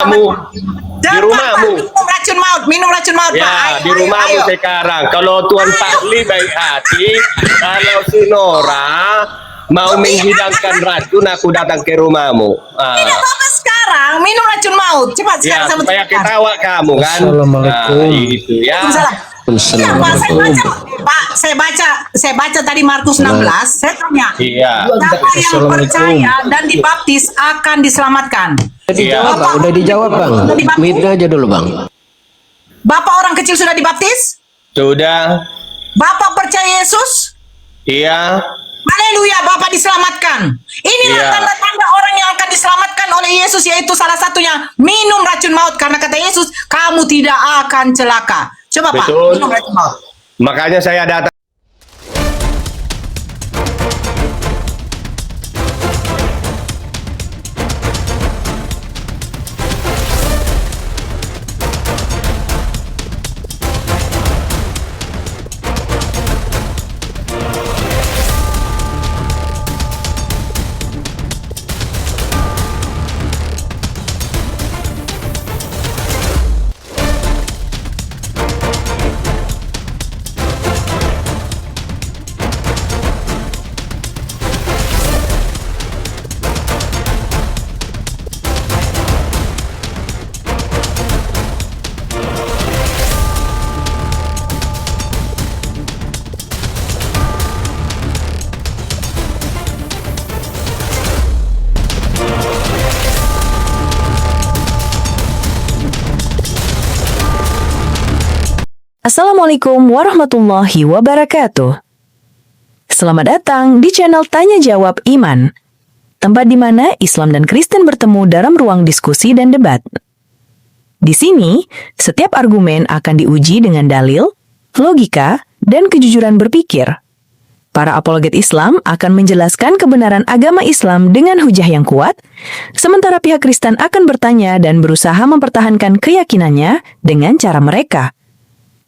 Kamu di rumahmu. Minum racun maut, Ya, Pak. Ayo, di rumahmu ayo. sekarang. Kalau Tuan Pakli baik hati, kalau si Nora mau menghidangkan racun, aku datang ke rumahmu. Tidak apa-apa sekarang, minum racun maut. Cepat Ya, sekarang sama supaya cepat. ketawa kamu kan. Assalamualaikum. Itu ya. Waalaikumsalam. Iya, Pak, saya baca tadi Markus 16, saya tanya. Iya. Siapa yang Assalamualaikum. percaya dan dibaptis akan diselamatkan? Udah dijawab, Bang. Udah dijawab, Bang. Mute aja dulu, Bang. Bapak orang kecil sudah dibaptis? Sudah. Bapak percaya Yesus? Iya. Haleluya, Bapak diselamatkan. Inilah Iya. tanda-tanda orang yang akan diselamatkan oleh Yesus, yaitu salah satunya minum racun maut. Karena kata Yesus, kamu tidak akan celaka. Coba Pak, Betul. minum racun maut. Makanya saya datang. Assalamualaikum warahmatullahi wabarakatuh. Selamat datang di channel Tanya Jawab Iman, tempat di mana Islam dan Kristen bertemu dalam ruang diskusi dan debat. Di sini, setiap argumen akan diuji dengan dalil, logika, dan kejujuran berpikir. Para apologet Islam akan menjelaskan kebenaran agama Islam dengan hujah yang kuat, sementara pihak Kristen akan bertanya dan berusaha mempertahankan keyakinannya dengan cara mereka.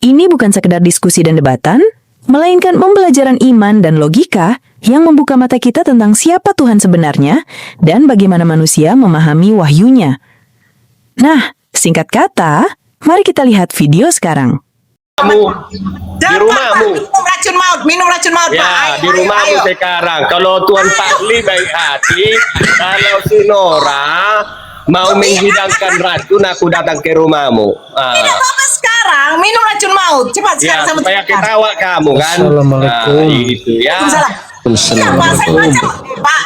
Ini bukan sekedar diskusi dan debatan, melainkan pembelajaran iman dan logika yang membuka mata kita tentang siapa Tuhan sebenarnya dan bagaimana manusia memahami wahyunya. Nah, singkat kata, mari kita lihat video sekarang. Kamu di rumahmu. Minum racun maut, Pak. Ya, Ayo, di rumahmu ayo. sekarang. Kalau Tuan Pakli baik hati, kalau si Nora mau menghidangkan racun, aku datang ke rumahmu. Tidak apa-apa sekarang, minum racun maut. Cepat Ya, sekarang sama supaya cepat. ketawa kamu kan. Assalamualaikum. Itu ya. Waalaikumsalam. Iya, Pak,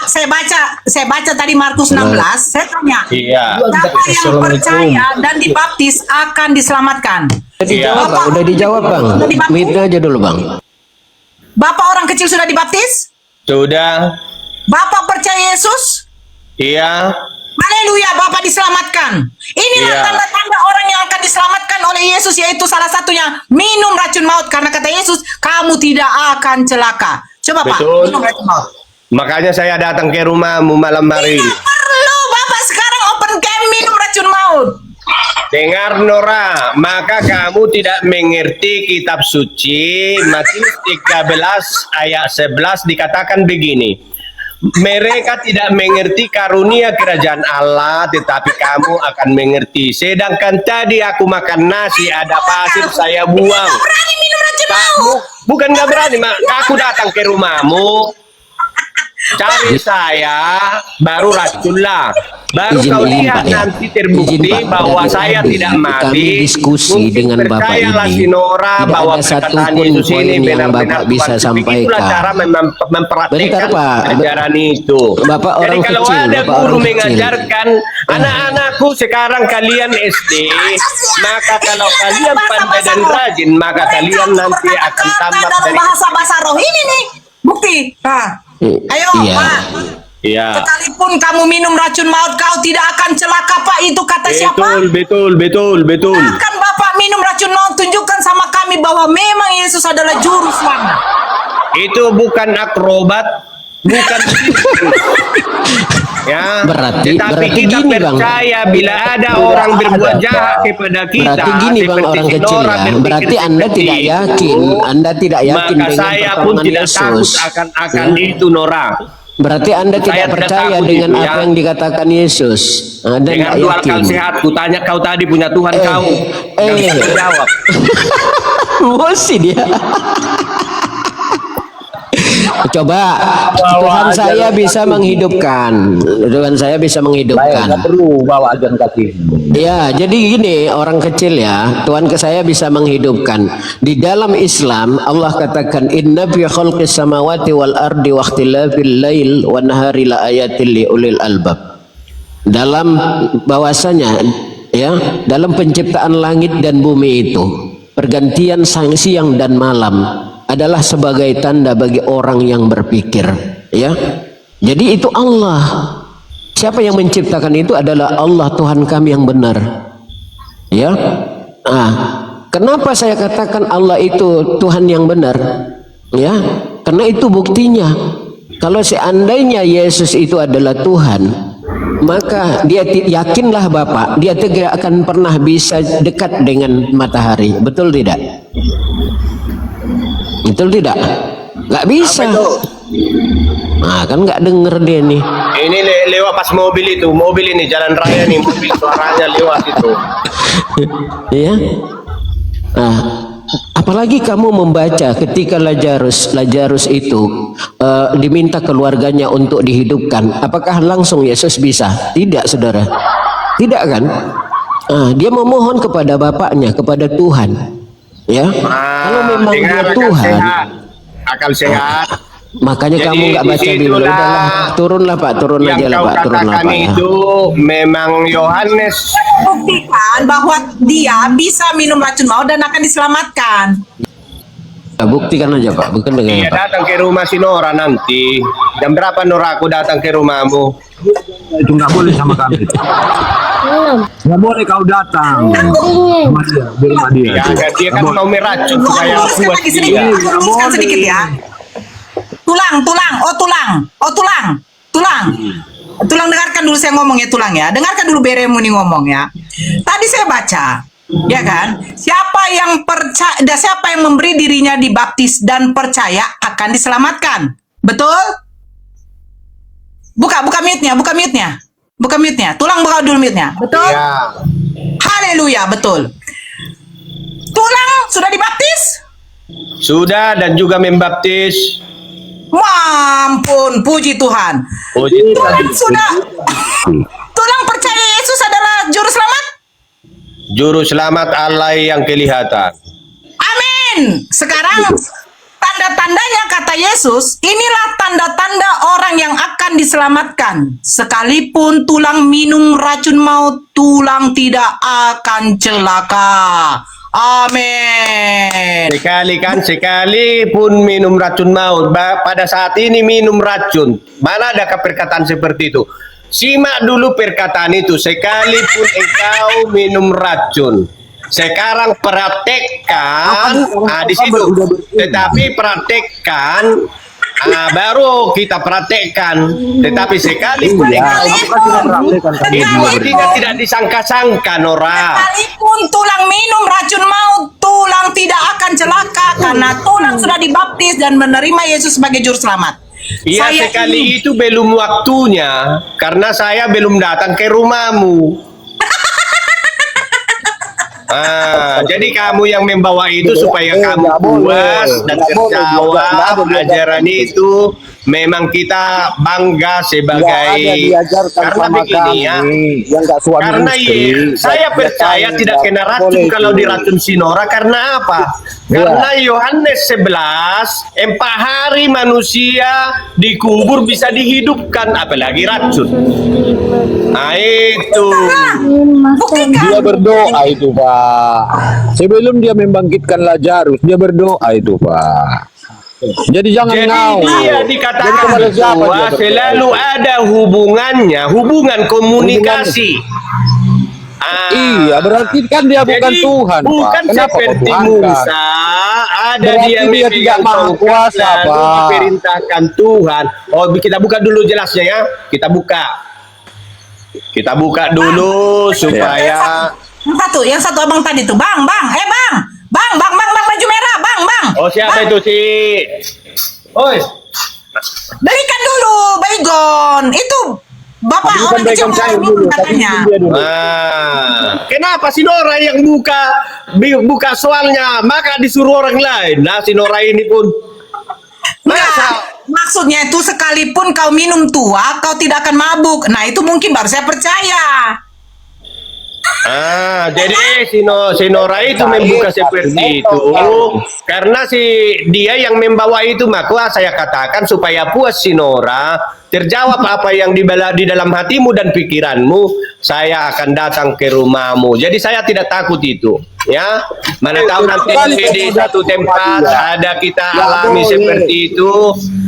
saya baca tadi Markus 16, saya tanya. Iya. Siapa yang Assalamualaikum. percaya dan dibaptis akan diselamatkan? Udah dijawab, Bang. Udah dijawab, Bang. Mute aja dulu, Bang. Bapak orang kecil sudah dibaptis? Sudah. Bapak percaya Yesus? Iya. Haleluya, Bapak diselamatkan. Inilah Iya. tanda-tanda orang yang akan diselamatkan oleh Yesus, yaitu salah satunya minum racun maut. Karena kata Yesus, kamu tidak akan celaka. Coba Betul. Pak, minum racun maut. Makanya saya datang ke rumahmu malam hari ini. Tidak perlu, Bapak sekarang open cam minum racun maut. Dengar Nora, maka kamu tidak mengerti kitab suci. Matius 13 ayat 11 dikatakan begini. Mereka tidak mengerti karunia kerajaan Allah, tetapi kamu akan mengerti. Sedangkan tadi aku makan nasi, ada pasir, saya buang. Tidak berani minum racun Kamu maut. bukan nggak berani, Mak. Aku datang ke rumahmu, cari saya, baru racunlah. Baru Izin, kau izin, lihat Pak, ya. nanti terbukti Izin, Pak. bahwa Dari saya tadi tidak kami mati. diskusi Mungkin dengan Bapak percayalah ini. si Nora Tidak bahwa ada satu perkataan pun Yesus poin ini yang benar-benar Bapak bisa Tuhan. Begitulah sampaikan. cara mempraktekkan Bentar, Pak. ajaran itu. Bapak Jadi orang kalau kecil, ada Bapak guru orang kecil. mengajarkan anak-anakku sekarang kalian SD, maka kalau kalian pandai dan rajin, maka kalian nanti akan tamat dalam dari bahasa roh ini nih. Bukti. Nah, ayo Iya. Pak. Iya. Sekalipun kamu minum racun maut, kau tidak akan celaka, Pak. Itu kata siapa? Betul. Akan Bapak minum racun maut, tunjukkan sama kami bahwa memang Yesus adalah juru selamat. Itu bukan akrobat, bukan ya. Tetapi berarti kita gini, Bang. percaya bila ada orang berbuat jahat kepada kita, Berarti gini, Bang, seperti orang si kecil Nora ya. berpikir Berarti Anda seperti tidak itu, yakin. Anda tidak yakin maka dengan saya pun pertolongan tidak takut Yesus. akan itu Nora. Berarti Anda Saya tidak percaya takut dengan itu, apa ya. yang dikatakan Yesus. Anda Dengar tidak dua yakin. akal sehat, kutanya kau tadi punya Tuhan kau. Nggak bisa menjawab. Emosi dia. Coba Tuhan saya bisa menghidupkan. Tuhan saya bisa menghidupkan. perlu bawa ajan kaki. Ya, jadi gini orang kecil ya, Tuhan ke saya bisa menghidupkan. Di dalam Islam Allah katakan inna fi khalqis samawati wal ardi wa ikhtilafil lail wan nahari la ayatil li ulil albab. Dalam bahwasanya ya, dalam penciptaan langit dan bumi itu, pergantian siang dan malam adalah sebagai tanda bagi orang yang berpikir, ya. Jadi itu Allah. Siapa yang menciptakan itu adalah Allah Tuhan kami yang benar. Ya. Ah, kenapa saya katakan Allah itu Tuhan yang benar? Ya, karena itu buktinya. Kalau seandainya Yesus itu adalah Tuhan, maka dia yakinlah Bapak, dia tidak akan pernah bisa dekat dengan matahari. Betul tidak? Betul tidak? Nggak bisa. Nah, kan nggak denger dia nih. Ini lewat pas mobil itu, mobil ini jalan raya nih, mobil suaranya lewat itu. Ya. Nah, apalagi kamu membaca ketika Lazarus itu diminta keluarganya untuk dihidupkan, apakah langsung Yesus bisa? Tidak, saudara. Tidak kan? Dia memohon kepada bapaknya, kepada Tuhan. Ya, kalau memang dia Tuhan, akal sehat. makanya Jadi, kamu nggak baca disitulah Bible. Udahlah, turunlah Pak, turun Yang aja lah kau Pak, turun lah katakan Pak. Ya. itu memang Yohanes. Buktikan bahwa dia bisa minum racun maut dan akan diselamatkan. Buktikan aja Pak, bukan dengan Iya, Pak. datang ke rumah si Nora nanti. Jam berapa Nora aku datang ke rumahmu? Itu nggak boleh sama kami. Nggak boleh kau datang sama dia, di rumah dia. Ya, dia kan mau meracun supaya Luruskan kuat lagi sedikit, dia. luruskan sedikit ya. Tulang. Tulang, dengarkan dulu saya ngomong ya, Tulang ya. Dengarkan dulu Beremu nih ngomong ya. Tadi saya baca, ya kan? Siapa yang memberi dirinya dibaptis dan percaya akan diselamatkan. Betul? Buka mute-nya. Tulang buka dulu mute-nya. Betul? Ya. Haleluya, betul. Tulang sudah dibaptis? Sudah dan juga membaptis. Mampun, puji Tuhan. Puji Tulang Tuhan. sudah. Tulang percaya Yesus adalah juru selamat? Juru selamat Allah yang kelihatan. Amin. Sekarang tanda-tandanya kata Yesus, inilah tanda-tanda orang yang akan diselamatkan. Sekalipun tulang minum racun maut, tulang tidak akan celaka. Amin. Sekali pun minum racun maut. Pada saat ini minum racun. Mana adakah perkataan seperti itu? Simak dulu perkataan itu. Sekalipun engkau minum racun. Sekarang praktekkan di situ. Tetapi praktekkan baru kita praktekkan. Tetapi sekalipun itu tidak disangka-sangka, Nora. Sekalipun tulang minum racun maut, tulang tidak akan celaka karena tulang sudah dibaptis dan menerima Yesus sebagai juru selamat. Iya, Saya sekali itu belum waktunya karena saya belum datang ke rumahmu. Jadi kamu yang membawa itu supaya kamu puas dan terjawab ajaran itu. Memang kita bangga sebagai karena begini ya. Karena saya percaya tidak kena racun kalau diracun Sinora. Karena apa? Karena Yohanes 11 4 hari manusia dikubur bisa dihidupkan, apalagi racun. Nah itu. buktikan. Dia berdoa itu Pak. Sebelum dia membangkitkan Lazarus, dia berdoa itu Pak. Jadi jangan Jadi ngau. dia Jadi dikatakan kepada siapa bahwa dia berdoa? selalu ada hubungan komunikasi. Iya, berarti kan dia bukan Jadi, Tuhan, Pak. bukan Kenapa kau seperti tuhankan? Musa, ada Berarti dia dia memegang tidak maha tongkat kuasa, lalu Pak. diperintahkan Tuhan. Oh, kita buka dulu jelasnya ya. Kita buka dulu supaya. Yang satu abang tadi tuh, bang, baju merah, bang. Oh, siapa itu si? Oi, Berikan dulu, Baygon. Itu Bapak Bukan orang kecil Baygon saya mau dulu, tapi katanya. dia dulu. Kenapa si Nora yang buka soalnya, maka disuruh orang lain. Nah, si Nora ini pun Enggak, maksudnya itu sekalipun kau minum tua, kau tidak akan mabuk. Nah, itu mungkin baru saya percaya. jadi si Nora itu membuka seperti itu karena dia yang membawa itu, maka saya katakan supaya puas si Nora, terjawab apa yang di dalam hatimu dan pikiranmu, saya akan datang ke rumahmu. Jadi saya tidak takut itu, ya. Mana tahu nanti di satu tempat ada kita alami seperti itu.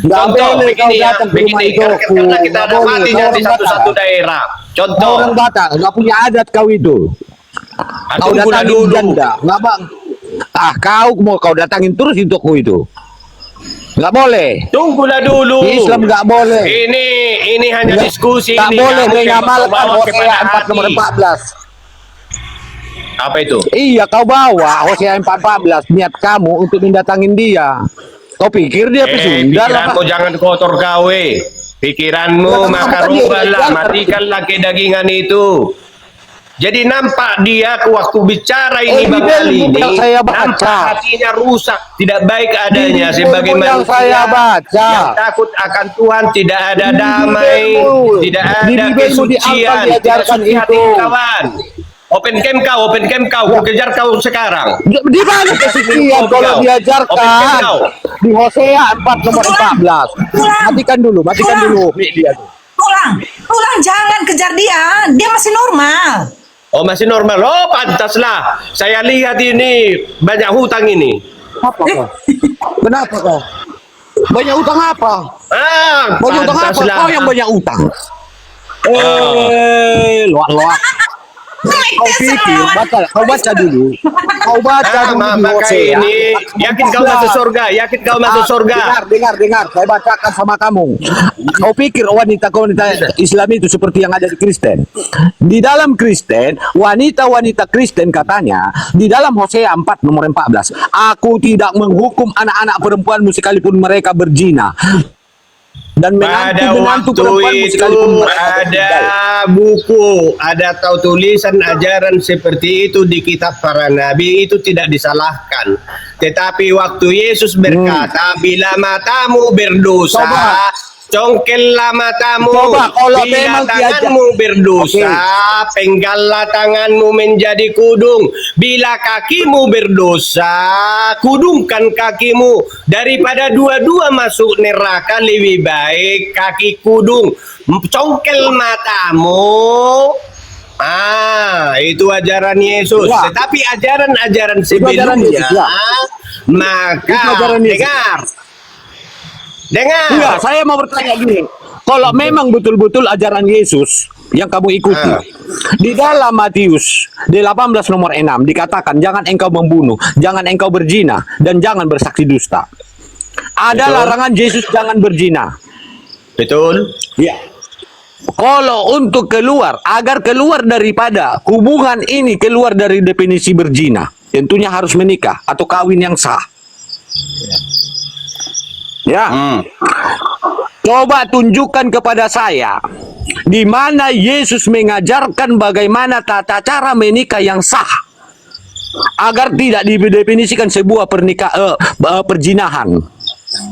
Contoh begini ya, begini karena kita dapatinya di satu daerah. Contoh Orang Batak nggak punya adat kau itu. Kau tunggulah datangin dulu. janda, nggak bang? Kau datangin terus itu aku itu. Nggak boleh. Tunggulah dulu. Di Islam nggak boleh. Ini hanya diskusi. Nggak ini boleh kamu mengamalkan bawa Hosea kepada 4 nomor hati. 14. Apa itu? Iya, kau bawa Hosea 4:14 niat kamu untuk mendatangin dia. Kau pikir dia pesunda lah, Pikiranmu Pak? jangan kotor kau. Pikiranmu maka rubahlah, matikanlah kedagingan itu. Jadi nampak dia waktu bicara ini Di Bang Ali buku ini, yang saya nampak baca. hatinya rusak, tidak baik adanya Di sebagai buku yang manusia saya baca. yang takut akan Tuhan, tidak ada Di damai, Bibelmu. tidak Di ada Bibelmu di kesucian, Alfa tidak diajarkan suci hati itu. kawan. Open cam kau, ku kejar kau sekarang. Di mana kesucian kalau Open cam diajarkan kau. di Hosea 4 nomor 14. Matikan dulu Mik dia. Pulang, jangan kejar dia. Dia masih normal. Oh masih normal. Oh pantaslah. Saya lihat ini banyak hutang ini. Apa kau? Kenapa kau? Banyak utang apa? Banyak utang apa? Pantaslah. Kau yang banyak utang. Luak. Kau pikir, kau baca dulu. Kau baca dulu di Maka Hosea. ini yakin kau masuk surga, yakin kau masuk surga. Dengar. Saya bacakan sama kamu. Kau pikir wanita Islam itu seperti yang ada di Kristen? Di dalam Kristen, wanita-wanita Kristen katanya, di dalam Hosea 4 nomor 14, aku tidak menghukum anak-anak perempuanmu sekalipun mereka berzina. Dan Pada menantu waktu perempuanmu itu sekalipun mereka ada berzinah. buku, ada atau tulisan ajaran seperti itu di kitab para nabi, itu tidak disalahkan. Tetapi waktu Yesus berkata, bila matamu berdosa, Coba. congkellah matamu. Coba, kalau bila memang tanganmu berdosa, penggallah tanganmu menjadi kudung. Bila kakimu berdosa, kudungkan kakimu. Daripada dua-dua masuk neraka, lebih baik kaki kudung. Congkel matamu. Itu ajaran Yesus. Ya. Tetapi ajaran-ajaran ajaran sebelumnya, Yesus, ya. maka Itu ajaran Yesus. dengar. Enggak, saya mau bertanya gini. Kalau memang betul-betul ajaran Yesus yang kamu ikuti, di dalam Matius di 18 nomor 6 dikatakan jangan engkau membunuh, jangan engkau berzina, dan jangan bersaksi dusta. Ada Betul. larangan Yesus jangan berzina. Betul. Ya. Kalau untuk agar keluar daripada hubungan ini, keluar dari definisi berzina, tentunya harus menikah atau kawin yang sah. Ya. Coba tunjukkan kepada saya di mana Yesus mengajarkan bagaimana tata cara menikah yang sah agar tidak didefinisikan sebuah perzinahan.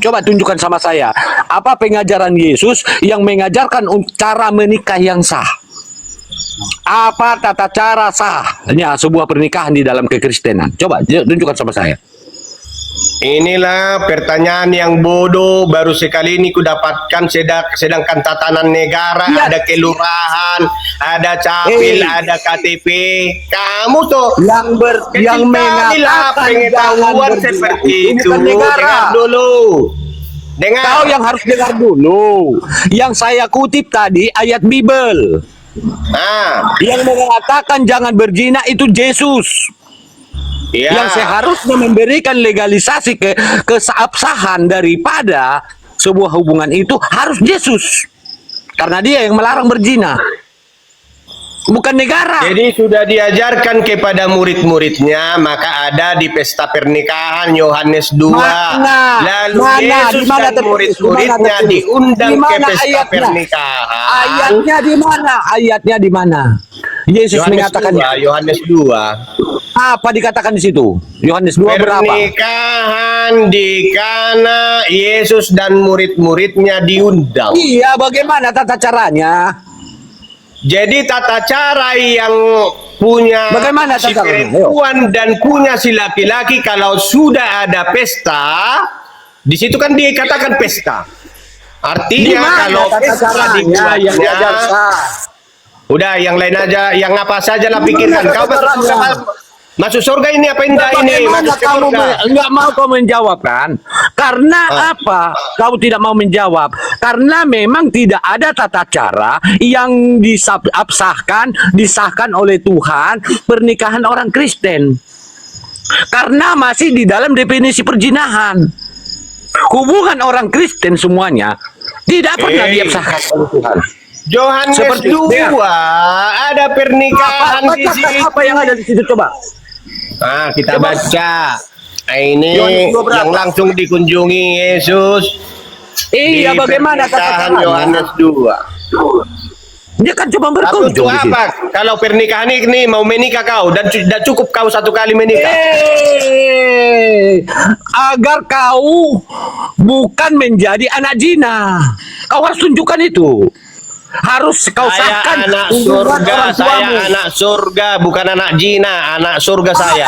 Coba tunjukkan sama saya apa pengajaran Yesus yang mengajarkan cara menikah yang sah. Apa tata cara sahnya sebuah pernikahan di dalam kekristenan? Coba tunjukkan sama saya. Inilah pertanyaan yang bodoh baru sekali ini ku dapatkan, sedangkan tatanan negara Ya. ada kelurahan, ada capil, ada KTP. Kamu tuh yang mengatakan pengetahuan berzina seperti itu itu. bukan negara. Dengar dulu. Dengar. Kau yang harus dengar dulu. Yang saya kutip tadi ayat Bible. Yang mengatakan jangan berzina itu Yesus. Ya. Yang seharusnya memberikan legalisasi keabsahan daripada sebuah hubungan itu harus Yesus. Karena dia yang melarang berzina. bukan negara. Jadi sudah diajarkan kepada murid-muridnya, maka ada di pesta pernikahan Yohanes 2. Mana? Lalu Mana? Yesus Di mana dan tertulis? murid-muridnya Di mana tertulis? diundang Di ke mana pesta ayatnya? pernikahan. Ayatnya di mana? Ayatnya di mana? Yesus Yohanes mengatakan 2, Yohanes 2. apa dikatakan di situ? Yohanes 2 berapa? Pernikahan di Kana, Yesus dan murid-muridnya diundang. Iya, bagaimana tata caranya? Jadi tata cara yang punya Bagaimana si tata caranya? perempuan dan punya si laki-laki kalau sudah ada pesta, di situ kan dikatakan pesta. Artinya kalau tata pesta caranya yang dibuatnya, diajarkan? udah yang lain aja, yang apa saja lah pikirkan. Gimana Kau tata masuk surga, caranya? masuk surga ini apa indah ini? Bagaimana Masuk ke kamu surga. nggak mau kau menjawab kan? Karena apa? Kau tidak mau menjawab karena memang tidak ada tata cara yang disahkan oleh Tuhan pernikahan orang Kristen. Karena masih di dalam definisi perjinahan. Hubungan orang Kristen semuanya tidak pernah diabsahkan oleh Tuhan. Yohanes Seperti 2 ada pernikahan di Bacakan situ. apa yang ada di situ coba. Nah, kita baca. Nah, ini Yohanes 2 berapa? yang langsung dikunjungi Yesus. Iya, di bagaimana tata pernikahan caranya? Yohanes 2. Dia kan cuma Lalu berkunjung untuk di situ. apa? Kalau pernikahan ini mau menikah kau dan tidak cukup kau satu kali menikah. Agar kau bukan menjadi anak zina. Kau harus tunjukkan itu. Harus kau Saya sahkan anak hubungan surga, orang saya tuamu. anak surga, bukan anak zina, anak surga saya.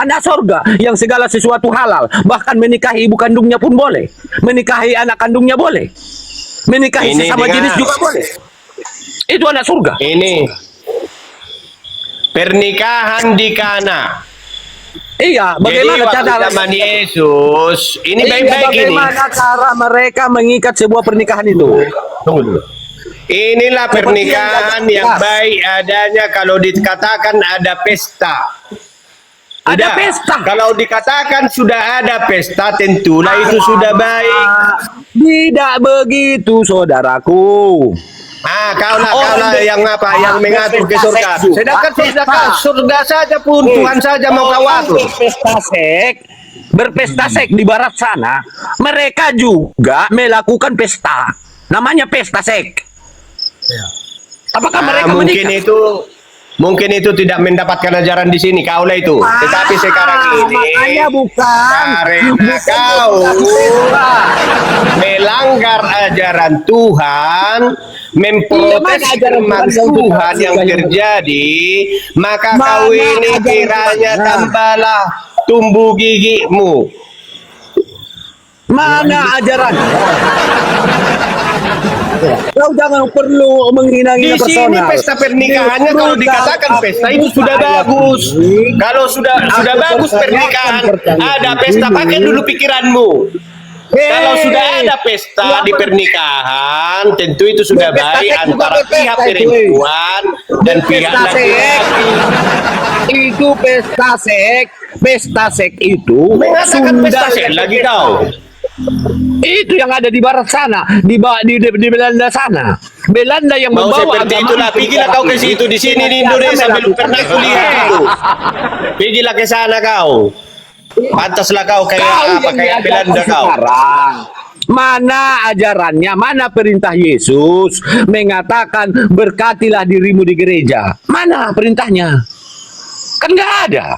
Anak surga yang segala sesuatu halal, bahkan menikahi ibu kandungnya pun boleh, menikahi anak kandungnya boleh, menikahi Ini sesama dengar. jenis juga boleh. Itu anak surga. Ini pernikahan di Kana. Iya, Jadi bagaimana waktu cara zaman Yesus, ini Iya, baik-baik ini. bagaimana cara mereka mengikat sebuah pernikahan itu? Tunggu dulu. Inilah Seperti pernikahan yang yang baik adanya kalau dikatakan ada pesta. Ada Udah. pesta. Kalau dikatakan sudah ada pesta, tentulah itu sudah baik. Tidak begitu, saudaraku. Kau lah yang apa, yang mengatur ke surga. Sedangkan surga saja pun Tuhan saja mau kau atur. Berpesta seks di barat sana, mereka juga melakukan pesta. Namanya pesta seks. Apakah mereka menikah? Mungkin itu tidak mendapatkan ajaran di sini, kaulah itu. Tetapi sekarang ini, makanya bukan karena kau melanggar ajaran Tuhan, memprotes firman Tuhan yang terjadi, maka kau ini kiranya tambahlah tumbuh gigimu. Mana ajaran? Kau jangan perlu menghina-hina Di sini personal. pesta pernikahannya kalau dikatakan pesta itu sudah bagus. Kalau sudah bagus pernikahan, ada pesta, pakai dulu pikiranmu. Kalau sudah ada pesta di pernikahan, tentu itu sudah baik antara pihak perempuan dan pihak laki-laki. Itu pesta seks itu Mengatakan pesta seks lagi kau. Itu yang ada di barat sana, di Belanda sana. Belanda yang Mau membawa seperti agama itulah, pergilah kau ke situ. Di sini di Indonesia belum pernah kuliah itu. Pergilah ke sana kau. Pantaslah kau kayak apa, kayak Belanda kau. Sekarang. Mana ajarannya, mana perintah Yesus mengatakan berkatilah dirimu di gereja? Mana perintahnya? Kan nggak ada.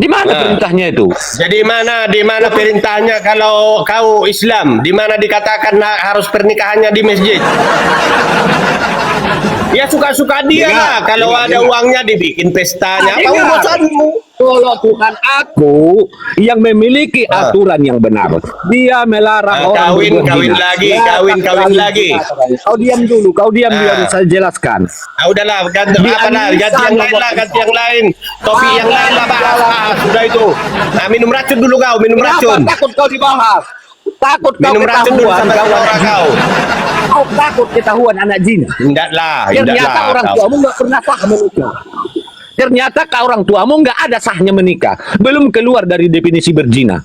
Di mana perintahnya itu? Jadi di mana perintahnya kalau kau Islam? Di mana dikatakan harus pernikahannya di masjid? Ya suka-suka dia lah. Kalau ada uangnya dibikin pestanya. Apa urusanmu? Kalau bukan aku yang memiliki aturan yang benar, dia melarang orang Kawin berbuat lagi, zina. kawin lagi. Kau diam dulu, biar saya jelaskan. Udahlah, ganti yang lain lah, ganti yang lain. Topik yang lain lah, bahas. Sudah itu. Minum racun dulu kau, minum racun. Kenapa takut kau dibahas? Takut kau Minum racun dulu ketahuan sama orang kau. Kau takut ketahuan anak zina. Enggak Ternyata lah. orang tuamu nggak pernah sah menikah. Ternyata orang tuamu nggak ada sahnya menikah. Belum keluar dari definisi berzina.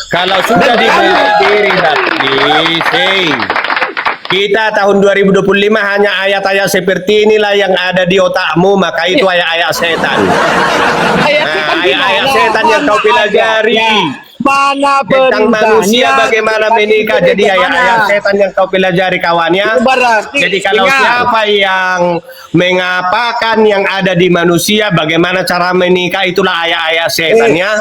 Kalau sudah diberi diri baptis, Kita tahun 2025 hanya ayat-ayat seperti inilah yang ada di otakmu, maka itu ayat-ayat setan. Ayat-ayat setan yang kau pelajari. Mana Tentang manusia perintahnya, bagaimana menikah, jadi ayat-ayat setan yang kau pelajari kawannya. Berarti Jadi kalau ingat. siapa yang mengapakan yang ada di manusia, bagaimana cara menikah, itulah ayat-ayat setannya.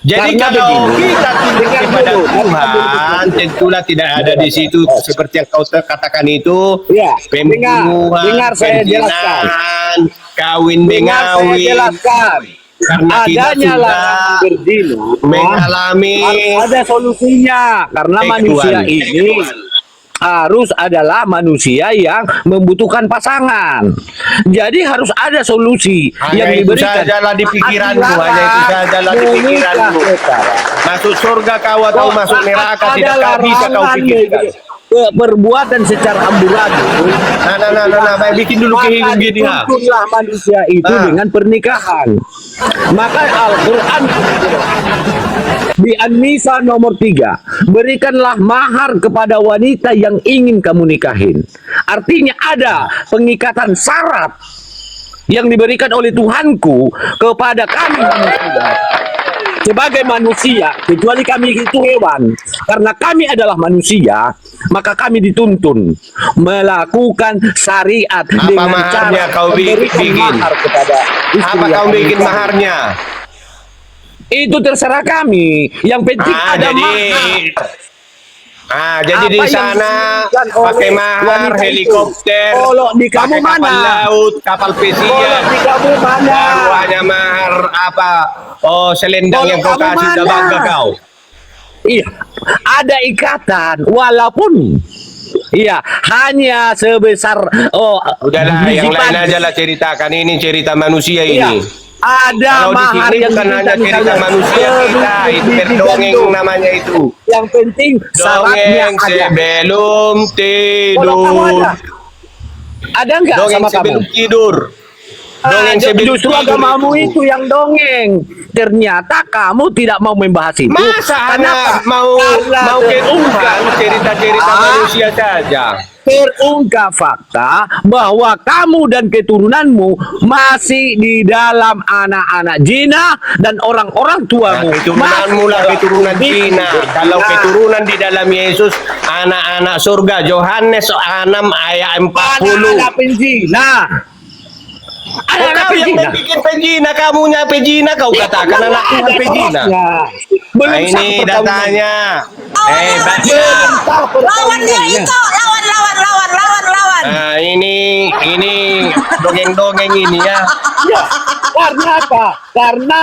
Jadi Karena kalau begini. kita tunduk Dengar kepada dulu. Tuhan, tentulah tidak ada di situ seperti yang kau katakan itu, Ya, pembunuhan, dengar saya jelaskan. perzinahan, kawin Dengar saya mengawin. jelaskan. Karena kita Adanya sudah larangan berzina mengalami harus ada solusinya, karena manusia ini harus adalah manusia yang membutuhkan pasangan. Jadi harus ada solusi yang Hanya itu diberikan. sajalah di pikiranmu, Dilarang hanya itu sajalah di pikiranmu. menikah sekarang. Masuk surga kau atau masuk neraka Ada tidak bisa kau larangan pikirkan. perbuatan secara amburadul. Nah, baik bikin dulu Maka kehidupan gini ha. dituntunlah manusia itu Ah. dengan pernikahan. Maka Al-Quran di An-Nisa nomor 3, berikanlah mahar kepada wanita yang ingin kamu nikahin. Artinya ada pengikatan syarat yang diberikan oleh Tuhanku kepada kami manusia. Sebagai manusia, kecuali kami itu hewan, karena kami adalah manusia, maka kami dituntun melakukan syariat Apa dengan maharnya cara kau memberikan bikin? mahar kepada istri Apa yang kau kami bikin nikahi. maharnya? Itu terserah kami. Yang penting ada mahar. Jadi di Apa yang sana diinginkan oleh pakai mahar, wanita itu. helikopter, Kalau di kamu pakai kapal mana? laut, kapal pesiar. Kalau di kamu mana? Baru hanya mahar apa? Oh, selendang Kalau yang kau kamu kasih udah mana? bangga kau. Iya, ada ikatan walaupun iya hanya sebesar Udahlah, biji yang lain padi. aja lah ceritakan. Ini cerita manusia Iya. ini. Ada Kalau di mahar sini yang bukan diminta hanya cerita misalnya manusia kita, itu biji berdongeng gandum. namanya itu. Yang penting syaratnya Dongeng ada. sebelum Kalau kamu tidur. ada nggak Dongeng sama kamu? sebelum tidur. Dongeng sebelum Justru tidur agamamu itu. itu yang dongeng. Ternyata kamu tidak mau membahas itu. Masa Kenapa? anak mau Karena ke Tuhan terungkap. cerita-cerita manusia saja. Terungkap fakta bahwa kamu dan keturunanmu masih di dalam anak-anak zina dan orang-orang tuamu. Keturunanmu lah keturunan masih Cina. Kalau keturunan di dalam Yesus, anak-anak surga. Yohanes 6 ayat 40. anak-anak penzina. Anak-anak Kau yang penzina. bikin penzina, kamunya penzina, kau katakan Mana anak Tuhan ada penzina. orangnya? Belum Nah, sah ini perkawinan. datanya. Baca. Belum sah Lawan dia perkawinannya. itu, lawan. Nah, ini dongeng-dongeng ini ya. Ya, karena apa? Karena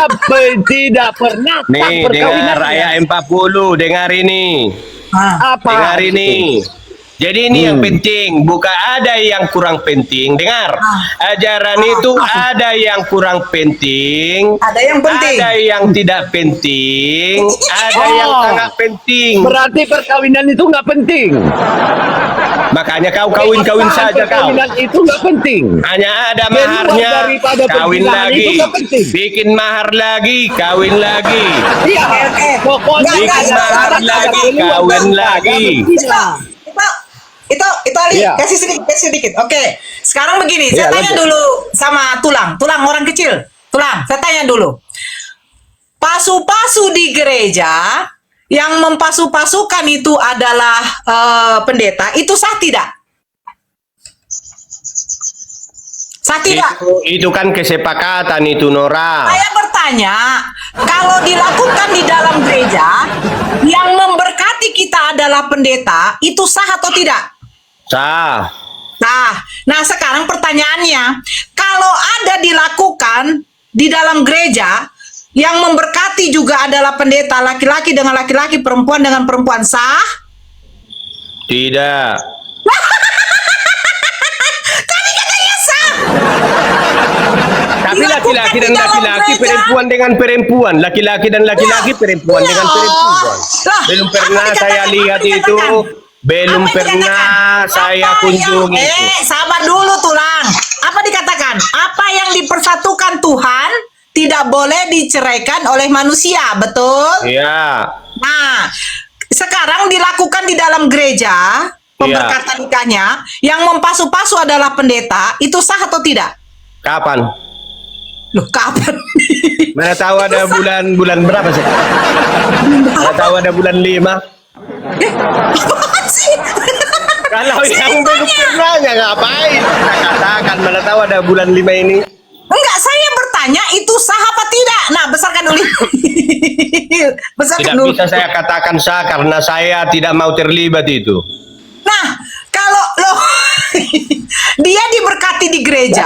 tidak pernah sah Nih, dengar perkawinannya. ayat 40, dengar ini. Apa? Dengar ini. Jadi ini yang penting, bukan ada yang kurang penting. Dengar, ajaran itu ada yang kurang penting, Ada yang penting. ada yang tidak penting, ada yang Oh. sangat penting. Berarti perkawinan itu nggak penting. Makanya kau kawin-kawin Sah saja kau. perkawinan itu nggak penting. Hanya ada Keluar maharnya, daripada kawin perzinahan lagi, itu nggak penting. bikin mahar lagi, kawin lagi, Iya, pokoknya Nggak, bikin nggak, mahar nggak, lagi, nggak, kawin lagi. Itu Ali, Iya. kasih sedikit. Oke, sekarang begini, saya Iya, tanya lanjut. dulu sama Tulang orang kecil. Tulang, saya tanya dulu. Pasu-pasu di gereja yang mempasu-pasukan itu adalah pendeta, itu sah tidak? Sah tidak? Itu kan kesepakatan itu Nora. Saya bertanya, kalau dilakukan di dalam gereja yang memberkati kita adalah pendeta, itu sah atau tidak? Sah. Nah sekarang pertanyaannya, kalau ada dilakukan di dalam gereja yang memberkati juga adalah pendeta laki-laki dengan laki-laki, perempuan dengan perempuan, sah? Tidak. Tapi laki-laki dan Dilakukan di dalam laki-laki, gereja. perempuan dengan perempuan, laki-laki dan laki-laki, perempuan dengan perempuan. Lah, Belum apa pernah dikatakan? saya lihat Apa itu, dikatakan? belum Apa pernah dikatakan? saya Apa kunjungi yang, itu. sabar dulu Tulang. Apa dikatakan? Apa yang dipersatukan Tuhan tidak boleh diceraikan oleh manusia, betul? Iya. Nah, sekarang dilakukan di dalam gereja pemberkatan nikahnya, yang mempasu-pasu adalah pendeta, itu sah atau tidak? Kapan? Loh, kapan? Mana tahu ada bulan berapa sih? Mana tahu ada bulan 5. Apaan sih? Kalau yang belum pernahnya ngapain? Kita katakan mana tahu ada bulan 5 ini. Enggak, saya bertanya itu sah apa tidak? Nah, besarkan dulu. Besarkan Tidak dulu. bisa saya katakan sah karena saya tidak mau terlibat itu. Nah, kalau lo dia diberkati di gereja,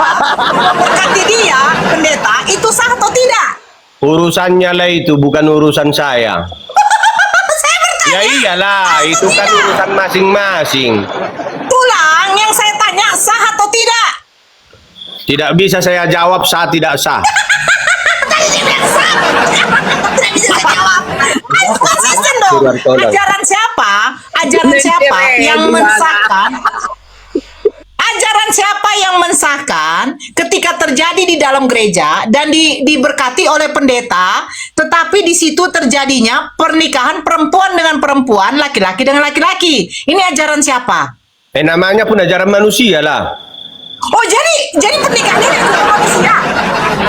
berkati dia pendeta, itu sah atau tidak? Urusannya lah itu, bukan urusan saya. Saya bertanya. Ya iyalah, itu kan urusan masing-masing. Tulang yang saya tanya sah atau tidak? Tidak bisa saya jawab sah tidak sah. Tadi dia bilang sah. Tidak bisa saya jawab. Ayo konsisten dong. Ajaran siapa? Ajaran siapa yang mensahkan? Ajaran siapa yang mensahkan ketika terjadi di dalam gereja dan diberkati oleh pendeta, tetapi di situ terjadinya pernikahan perempuan dengan perempuan, laki-laki dengan laki-laki. Ini ajaran siapa? Namanya pun ajaran manusia lah. Oh, jadi pernikahannya dengan manusia.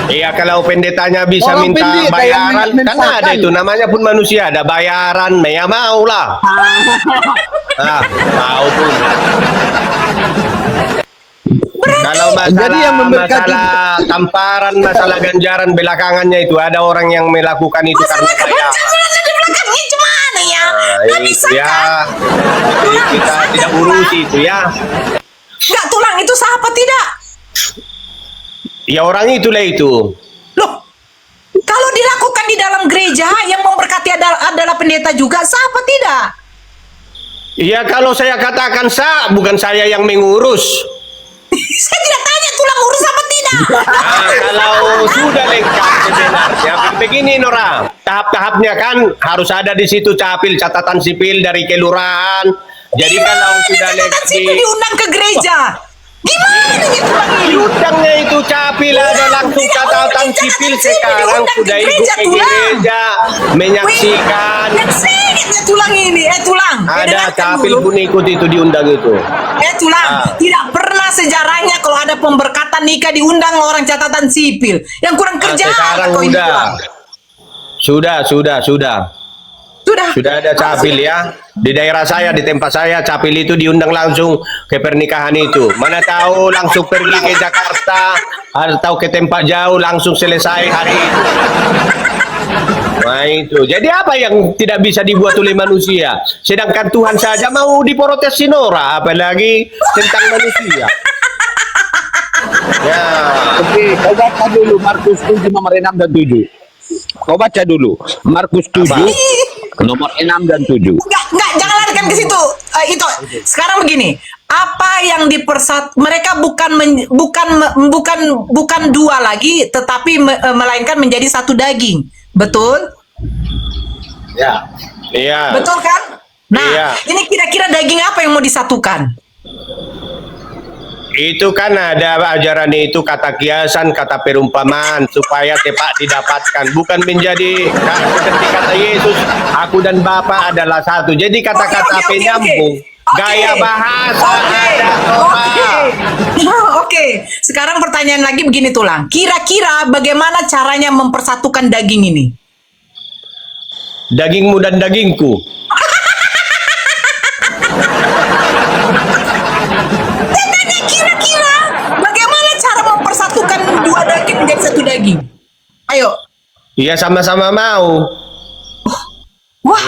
Iya, kalau pendetanya bisa Orang minta pendeta yang bayaran, kan mensahkan. ada itu namanya pun manusia, ada bayaran, ya mau lah. Mau pun. Kalau masalah, Jadi yang memberkati- masalah tamparan, masalah ganjaran belakangannya itu ada orang yang melakukan itu karena Masalah saya. kebanjaran di belakangnya gimana ya? Nggak bisa Ya, kan? itu kita tidak urusi itu ya. Nggak, tulang itu sah apa tidak? Ya orang itulah itu. Loh, kalau dilakukan di dalam gereja yang memberkati adalah pendeta juga, sah apa tidak? Ya kalau saya katakan sah, bukan saya yang mengurus. Saya tidak tanya tulang urus apa tidak. Nah, kalau sudah lengkap sebenarnya, begini Nora, tahap-tahapnya kan harus ada di situ capil, catatan sipil dari kelurahan. Jadi kalau sudah catatan sipil lengkap, diundang ke gereja. Gimana nih tulang ini? diundangnya itu capil ada langsung tidak catatan mungkin sipil catatan sipil sekarang diundang ke sudah ikut gereja, ke tulang. gereja menyaksikan. Menyaksikan tulang ini, tulang. Ada Dengarkan capil dulu. pun ikut itu diundang itu. Tulang, Ah. tidak pernah sejarahnya kalau ada pemberkatan nikah diundang orang catatan sipil. Yang kurang Nah, kerja sekarang kau ini, udah. Tulang. Sudah. Sudah Sudah ada capil ya. Di daerah saya, di tempat saya, capil itu diundang langsung ke pernikahan itu. Mana tahu langsung pergi ke Jakarta atau ke tempat jauh langsung selesai hari itu. Nah itu. Jadi apa yang tidak bisa dibuat oleh manusia? Sedangkan Tuhan saja mau diprotes si Nora, apalagi tentang manusia. Ya. Oke, kau baca dulu Markus 7 nomor 6 dan 7. Kau baca dulu Markus 7 nomor 6 dan 7. Enggak, jangan larikan ke situ. Itu. Sekarang begini, apa yang mereka bukan dua lagi, tetapi melainkan menjadi satu daging. Betul? Ya. Iya. Betul kan? Nah, Iya. ini kira-kira daging apa yang mau disatukan? Itu kan ada ajaran itu kata kiasan, kata perumpamaan supaya tepat didapatkan. Bukan menjadi seperti kata Yesus, aku dan Bapa adalah satu. Jadi kata-kata Oke. penyambung, gaya bahasa ada. Oke. Sekarang pertanyaan lagi begini tulang. Kira-kira bagaimana caranya mempersatukan daging ini? Dagingmu dan dagingku. Kira-kira bagaimana cara mempersatukan dua daging menjadi satu daging? Ayo. Iya sama-sama mau. Wah,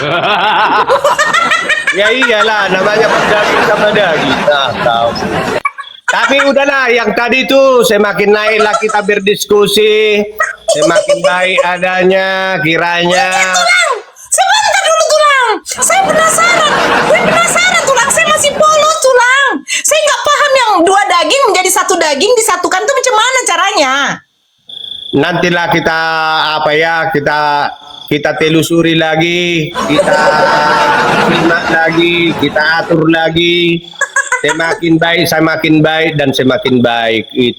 Ya iyalah, namanya daging sama daging. Nah, tahu. Tapi udahlah, yang tadi tuh semakin naiklah kita berdiskusi, semakin baik adanya kiranya. tulang. Sebentar dulu tulang. Saya penasaran tulang. Saya masih polos tulang. Saya nggak paham yang dua daging menjadi satu daging disatukan tuh macam mana caranya? Nantilah kita kita telusuri lagi, kita simak lagi, kita atur lagi. Semakin baik dan semakin baik itu.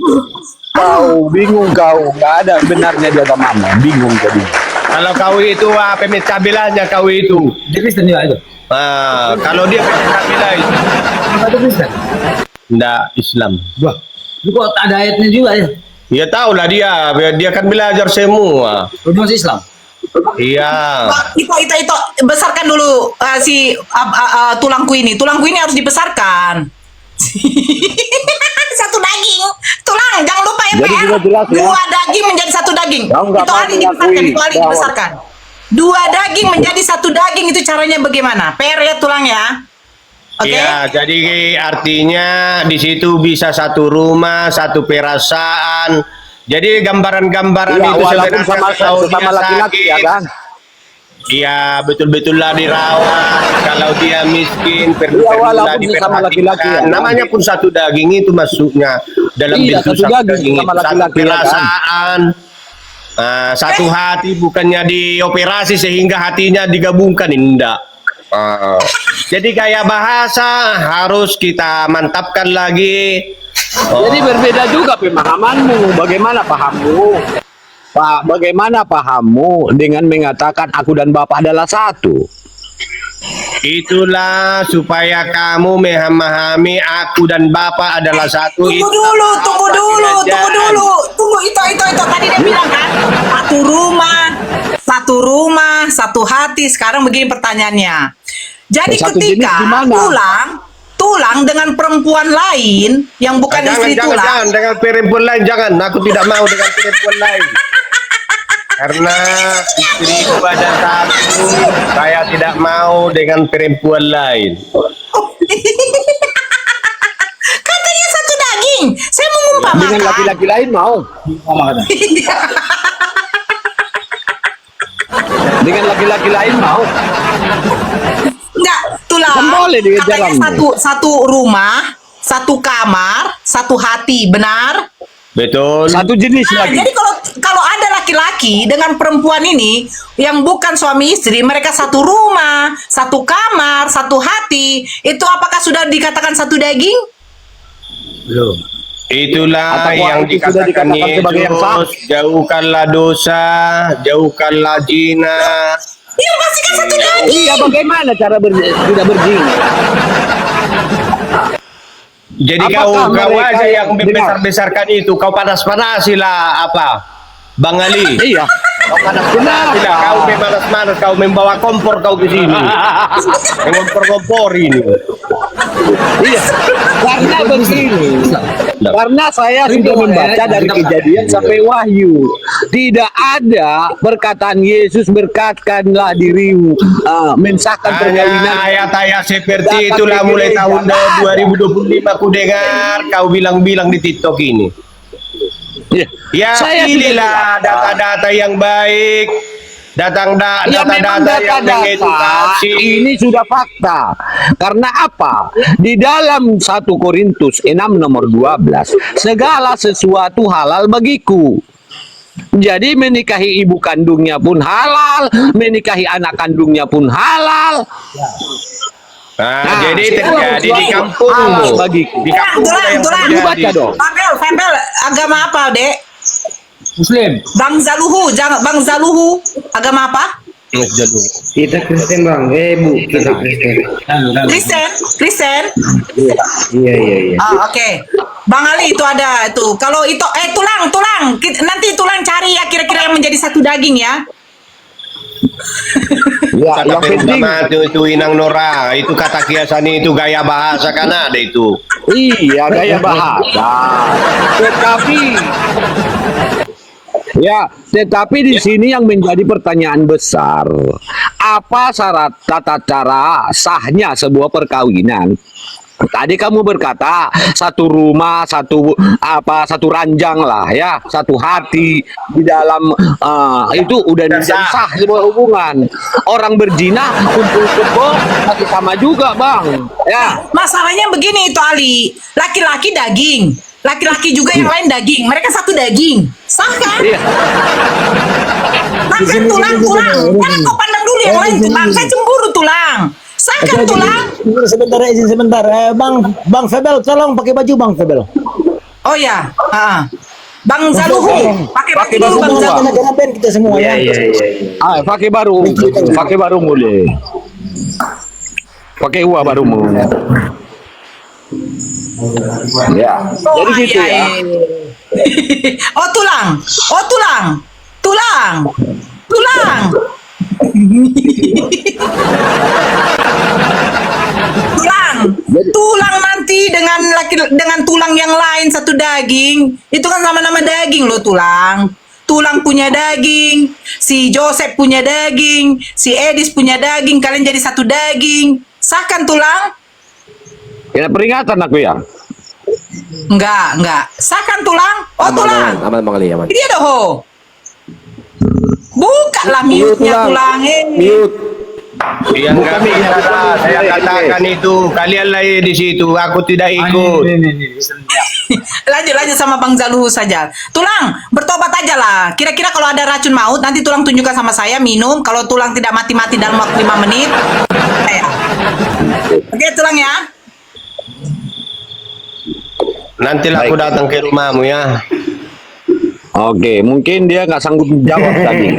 Kau bingung kau, nggak ada benarnya di agamamu, bingung jadi. Kalau kau itu apa pemecah belahnya kau itu? Dia Kristen juga itu. Kalau dia pemecah belah itu. Apa itu Kristen? Nggak Islam. Wah, itu kok ada ayatnya juga ya? Ya tahu lah dia kan belajar semua. Lu masih Islam? Iya. Itu besarkan dulu tulangku ini. Tulangku ini harus dibesarkan. Satu daging, tulang jangan lupa ya. Jadi PR. sudah jelas ya. Dua daging menjadi satu daging. Kau nggak Itu mau hari dibesarkan, mengakui itu hari bahwa- dibesarkan. Dua daging menjadi satu daging itu caranya bagaimana? PR ya tulang ya. Oke. Iya, jadi artinya di situ bisa satu rumah, satu perasaan. Jadi gambaran-gambaran Iya, itu walaupun sebenarnya kalau dia sama laki-laki ya sakit, kan. iya betul-betul lah dirawat. Kalau dia miskin, Iya, walaupun diperhatikan. sama laki-laki ya kan? Namanya pun satu daging itu masuknya dalam Iya, bentuk satu satu daging daging sama itu, satu laki-laki ya kan? perasaan. Satu hati bukannya dioperasi sehingga hatinya digabungkan, enggak. Jadi kayak bahasa harus kita mantapkan lagi. Jadi berbeda juga pemahamanmu. Bagaimana pahammu? Pak, bagaimana pahammu dengan mengatakan aku dan Bapak adalah satu? Itulah supaya kamu memahami aku dan Bapak adalah satu. Tunggu dulu. Tunggu itu tadi dia bilang kan, satu rumah, satu hati. Sekarang begini pertanyaannya. Jadi Satu jenis ketika gimana? tulang dengan perempuan lain yang bukan istri tulang, Jangan dengan perempuan lain, jangan. Aku tidak mau dengan perempuan lain. Karena istriku ada satu, saya tidak mau dengan perempuan lain. katanya satu daging. Saya Dengan mengumpamakan. laki-laki lain mau? Mama kata. Dengan laki-laki lain mau? Enggak, tulang. Kan boleh di Katanya jalanmu. satu rumah, satu kamar, satu hati, benar? Betul. Satu jenis Nah, lagi. jadi kalau ada laki-laki dengan perempuan ini yang bukan suami istri, mereka satu rumah, satu kamar, satu hati, itu apakah sudah dikatakan satu daging? Belum. Itulah Atau yang itu sudah dikatakan dikatakan sebagai yang sah. Yesus, jauhkanlah dosa, jauhkanlah zina. Ya pasti kan satu daging. Iya, bagaimana cara tidak berzina? Jadi Apakah kau mereka aja yang yang membesar-besarkan itu, kau panas-panasilah apa, Bang Ali. Iya. Kau panas-panasilah, kau memanas-manas, kau membawa kompor kau ke sini, mengompor-ngompor ini. Iya, karena begini, karena saya sudah membaca dari Kejadian sampai Wahyu, tidak ada perkataan Yesus berkatkanlah dirimu, mensahkan perkawinan. Ayat-ayat seperti itulah mulai tahun 2025 aku dengar kau bilang-bilang di TikTok ini. Iya. Ya, Saya pilihlah sudah- data-data yang baik, Ya memang data-data yang data-data mengedukasi. ini sudah fakta. Karena apa? Di dalam 1 Korintus 6 nomor 12, segala sesuatu halal bagiku. Jadi menikahi ibu kandungnya pun halal, menikahi anak kandungnya pun halal. Nah, jadi itu terjadi di sesuatu kampungmu. halal bagiku. Di kampungmu yang Tulang. Lu terjadi. baca dong. Fembel, agama apa, Dek? Muslim. Bang Zaluhu, agama apa? Kita Kristen bang, Bu, kita Kristen. Kristen? Iya. Oke. Bang Ali itu ada itu. Kalau itu tulang. Nanti tulang cari ya kira-kira yang menjadi satu daging ya. Ya, yang Kata penting pertama itu Inang Nora, itu kata kiasan itu gaya bahasa kan ada itu. iya gaya bahasa. Tetapi di sini yang menjadi pertanyaan besar, apa syarat tata cara sahnya sebuah perkawinan? Tadi kamu berkata satu rumah, satu ranjang lah ya, satu hati di dalam itu udah menjadi sah sebuah hubungan. Orang berzina kumpul kebo masih sama juga bang, ya. Masalahnya begini itu Ali. Laki-laki daging. Laki-laki juga yang lain daging. Mereka satu daging. Sah kan? Iya. Kan tulang. Jangan kau pandang dulu yang lain tulang. Saya cemburu tulang. Sah kan tulang? Izin sebentar. Bang Febel, tolong pakai baju Bang Febel. Oh ya. Bang Zaluhu. Pakai baju dulu Bang Zaluhu. Kena band kita semua ya. Pakai baru mulai. Pakai uang baru mulai. Ya. Oh, Jadi gitu ya. Oh tulang, oh tulang, tulang, tulang, tulang, tulang nanti dengan tulang yang lain satu daging, itu kan sama-sama daging loh tulang. Tulang punya daging, si Joseph punya daging, si Edis punya daging, kalian jadi satu daging. Sah kan tulang? Kena peringatan aku ya. Enggak. Sah kan tulang? Oh tulang. Aman Bang Ali, aman. Dia doh. Buka lah mute-nya tulang. Mute. Yang kami bicara, saya katakan itu kalian lagi di situ, aku tidak ikut. Lanjut sama Bang Zaluhu saja. Tulang, bertobat aja lah. Kira-kira kalau ada racun maut, nanti tulang tunjukkan sama saya, minum. Kalau tulang tidak mati-mati dalam waktu 5 menit, saya. Oke, tulang ya. Nantilah aku datang ke rumahmu ya. Oke, mungkin dia nggak sanggup jawab tadi.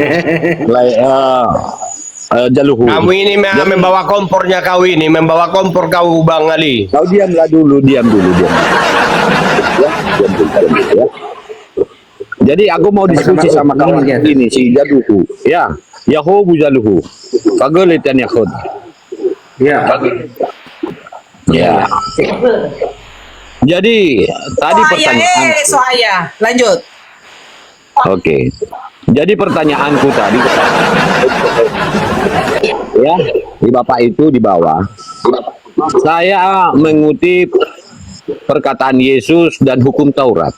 Jaluhu. Kamu ini membawa kompornya kau ini, membawa kompor kau Bang Ali. Kau diam dulu. Ya, diam dulu ya. Jadi aku mau diskusi sama kawan ini si Jaluhu. Ya, Yahobu Jaluhu. Pagalitan Yahud. Ya. Ya. Jadi tadi pertanyaan. Soaya. Lanjut. Oke. Jadi pertanyaanku tadi ya, di Bapak itu di bawah. Saya mengutip perkataan Yesus dan hukum Taurat.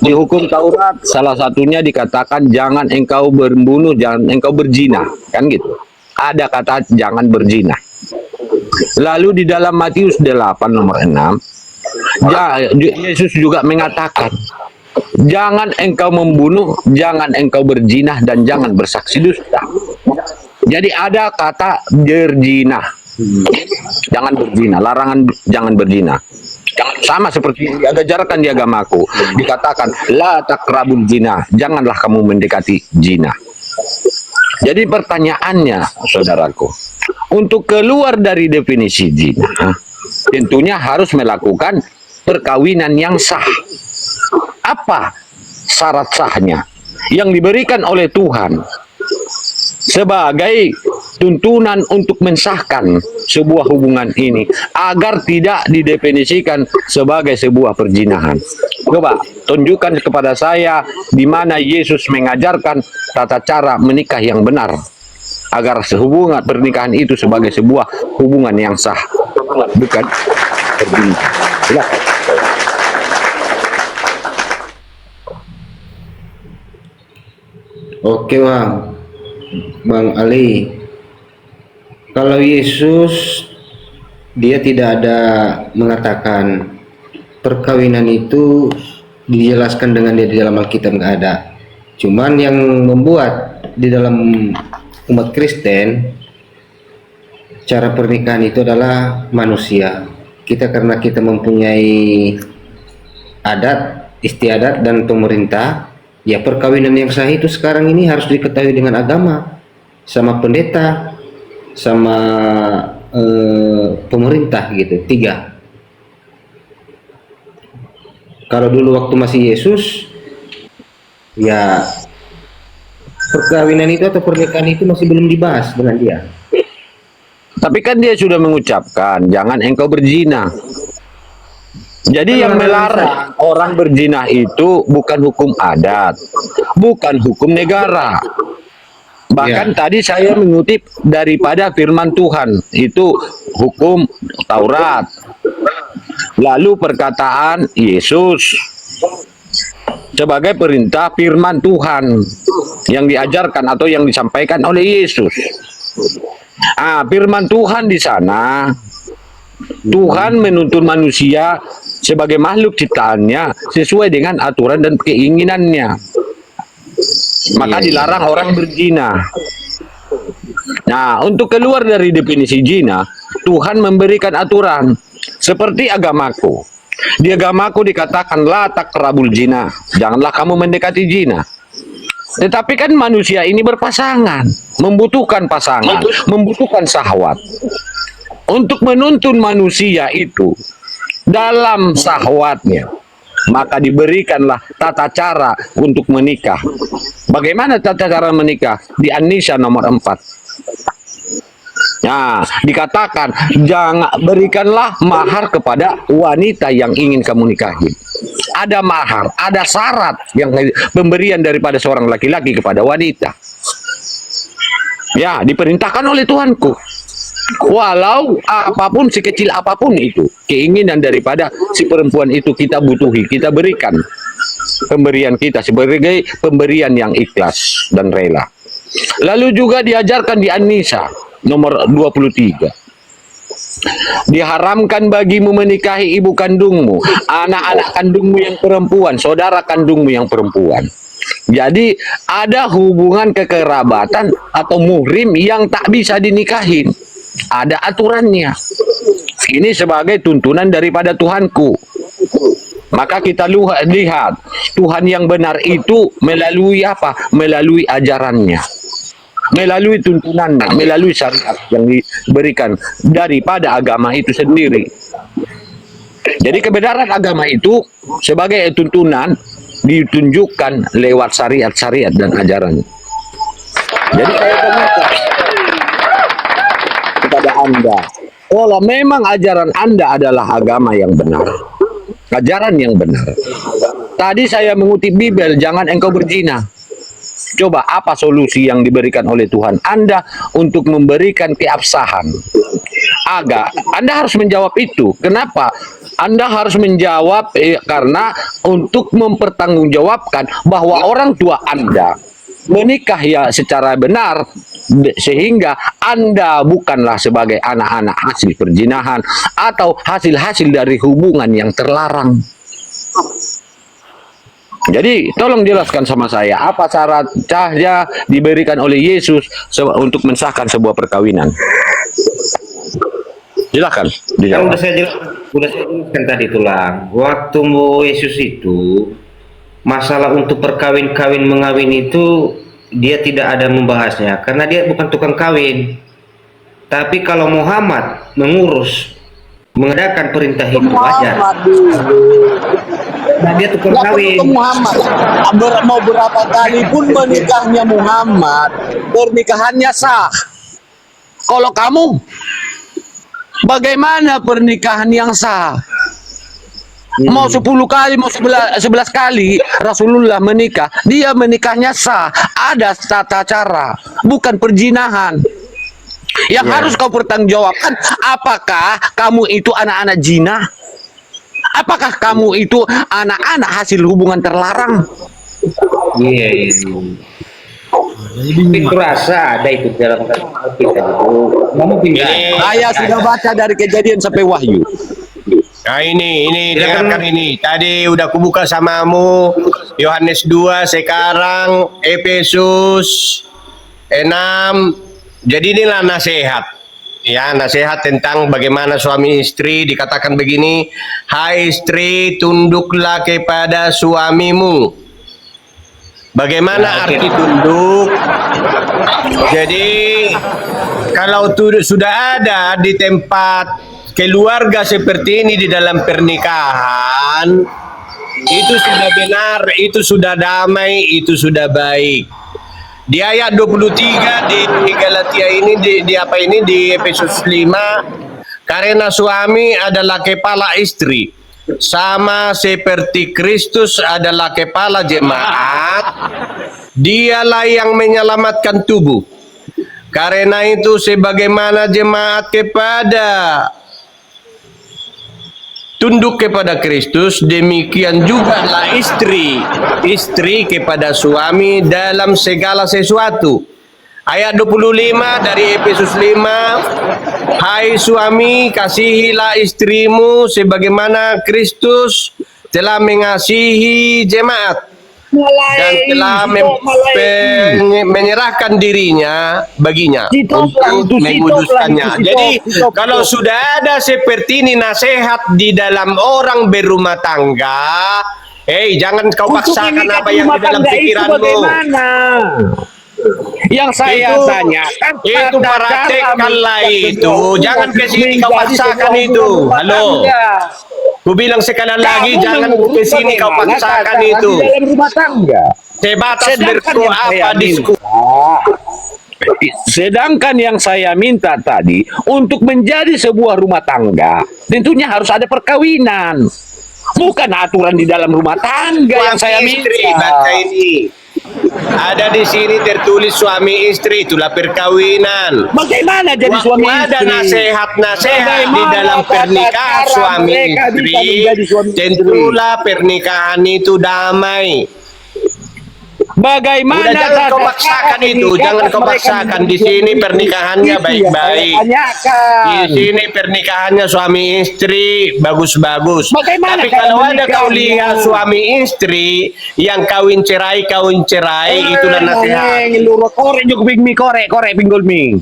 Di hukum Taurat salah satunya dikatakan jangan engkau membunuh, jangan engkau berzina, kan gitu. Ada kata jangan berzina. Lalu di dalam Matius 8 nomor 6, Yesus juga mengatakan jangan engkau membunuh, jangan engkau berzina, dan jangan bersaksi dusta. Jadi ada kata berzina. Jangan berzina, larangan jangan berzina. Sama seperti yang diajarkan di agamaku. Dikatakan, la taqrabul zina, janganlah kamu mendekati zina. Jadi pertanyaannya, saudaraku, untuk keluar dari definisi zina, tentunya harus melakukan perkawinan yang sah. Apa syarat sahnya yang diberikan oleh Tuhan sebagai tuntunan untuk mensahkan sebuah hubungan ini agar tidak didefinisikan sebagai sebuah perzinahan? Coba tunjukkan kepada saya di mana Yesus mengajarkan tata cara menikah yang benar agar sehubungan pernikahan itu sebagai sebuah hubungan yang sah, bukan perzinahan. Silakan. Oke Bang Ali, kalau Yesus dia tidak ada mengatakan perkawinan itu dijelaskan dengan dia di dalam Alkitab, nggak ada. Cuman yang membuat di dalam umat Kristen cara pernikahan itu adalah manusia. Kita karena kita mempunyai adat, istiadat dan pemerintah. Ya perkawinan yang sah itu sekarang ini harus diketahui dengan agama, sama pendeta, sama pemerintah gitu. 3. Kalau dulu waktu masih Yesus, ya perkawinan itu atau pernikahan itu masih belum dibahas dengan dia. Tapi kan dia sudah mengucapkan jangan engkau berzina. Jadi yang melarang orang berzina itu bukan hukum adat, bukan hukum negara. Bahkan tadi saya mengutip daripada firman Tuhan, itu hukum Taurat. Lalu perkataan Yesus sebagai perintah firman Tuhan yang diajarkan atau yang disampaikan oleh Yesus. Firman Tuhan di sana, Tuhan menuntun manusia sebagai makhluk ciptaannya sesuai dengan aturan dan keinginannya. Maka dilarang orang berzina. Nah, untuk keluar dari definisi zina, Tuhan memberikan aturan seperti agamaku. Di agamaku dikatakan la taqrabul zina, janganlah kamu mendekati zina. Tetapi kan manusia ini berpasangan, membutuhkan pasangan, membutuhkan syahwat. Untuk menuntun manusia itu dalam syahwatnya, maka diberikanlah tata cara untuk menikah. Bagaimana tata cara menikah? Di An-Nisa nomor 4. Nah, dikatakan jangan berikanlah mahar kepada wanita yang ingin kamu nikahi. Ada mahar, ada syarat yang pemberian daripada seorang laki-laki kepada wanita. Ya, diperintahkan oleh Tuhanku. Walau apapun, sekecil apapun itu, keinginan daripada si perempuan itu kita butuhi, kita berikan pemberian kita sebagai pemberian yang ikhlas dan rela. Lalu juga diajarkan di An-Nisa nomor 23. Diharamkan bagimu menikahi ibu kandungmu, anak-anak kandungmu yang perempuan, saudara kandungmu yang perempuan. Jadi ada hubungan kekerabatan atau muhrim yang tak bisa dinikahin. Ada aturannya. Ini sebagai tuntunan daripada Tuhanku. Maka kita lihat Tuhan yang benar itu melalui apa? Melalui ajarannya, melalui tuntunannya, melalui syariat yang diberikan daripada agama itu sendiri. Jadi kebenaran agama itu sebagai tuntunan ditunjukkan lewat syariat-syariat dan ajaran. Jadi saya meminta kepada Anda, kalau memang ajaran Anda adalah agama yang benar, ajaran yang benar. Tadi saya mengutip Bible, jangan engkau berzina. Coba apa solusi yang diberikan oleh Tuhan Anda untuk memberikan keabsahan? Anda harus menjawab itu. Kenapa? Anda harus menjawab karena untuk mempertanggungjawabkan bahwa orang tua Anda menikah ya secara benar, sehingga Anda bukanlah sebagai anak-anak hasil perzinahan atau hasil-hasil dari hubungan yang terlarang. Jadi tolong jelaskan sama saya, apa syarat cahaya diberikan oleh Yesus untuk mensahkan sebuah perkawinan? Silakan dijawab. Udah saya jelaskan tadi tulang. Waktu Yesus itu masalah untuk perkawin-kawin mengawin itu dia tidak ada membahasnya karena dia bukan tukang kawin. Tapi kalau Muhammad mengadakan perintah itu wajar. Nah, dia tukang kawin. Muhammad mau berapa kali pun menikahnya Muhammad, pernikahannya sah. Kalau kamu, bagaimana pernikahan yang sah? Mau 10 kali, mau 11 kali Rasulullah menikah, dia menikahnya sah. Ada tata cara, bukan perzinahan. Yang harus kau pertanggungjawabkan, apakah kamu itu anak-anak zina? Apakah kamu itu anak-anak hasil hubungan terlarang? Iya. Tapi kurasa ada itu dalam kita dulu. Saya sudah baca dari Kejadian sampai Wahyu. Nah ini dengarkan ini. Tadi udah kubuka samamu Yohanes 2, sekarang Efesus 6. Jadi inilah nasihat. Ya, nasihat tentang bagaimana suami istri. Dikatakan begini, hai istri, tunduklah kepada suamimu. Bagaimana arti tunduk? Jadi kalau sudah ada di tempat keluarga seperti ini di dalam pernikahan, itu sudah benar, itu sudah damai, itu sudah baik. Di ayat 23 di Galatia ini di Efesus 5, karena suami adalah kepala istri, sama seperti Kristus adalah kepala jemaat, dialah yang menyelamatkan tubuh. Karena itu sebagaimana jemaat tunduk kepada Kristus, demikian juga lah istri kepada suami dalam segala sesuatu. Ayat 25 dari Efesus 5, hai suami, kasihilah istrimu sebagaimana Kristus telah mengasihi jemaat dan telah menyerahkan dirinya baginya untuk menguduskannya. Jadi kalau sudah ada seperti ini nasihat di dalam orang berumah tangga, jangan kau paksakan apa yang di dalam pikiranmu. Yang saya tanya, itu praktekkanlah itu. Jangan ke sini kau paksakan itu. Halo. Ku bilang sekali lagi, Kamu jangan mengurus ke sini kau bagaimana paksakan tataran itu. di dalam rumah tangga. Sebatas Sedangkan berku yang saya apa diskusi. Sedangkan yang saya minta tadi untuk menjadi sebuah rumah tangga, tentunya harus ada perkawinan. Bukan aturan di dalam rumah tangga yang saya Suami istri, minta. baca ini. Ada di sini tertulis suami istri, itulah perkawinan. Bagaimana jadi Waktu suami ada istri? nasihat-nasihat di Bagaimana dalam tata pernikahan cara suami mereka bisa istri, menjadi suami istri? tentulah pernikahan itu damai. Bagaimana Udah jangan kau tata paksakan cara itu, jangan kau mereka paksakan. menjadi Di sini suami pernikahannya istri? Itu yang saya baik-baik. tanyakan. Di sini pernikahannya suami istri bagus-bagus. Bagaimana Tapi cara kalau ada kau menikahnya? lihat suami istri yang kawin cerai, itulah nasihat. Lurus korek juga mi korek pinggul mi.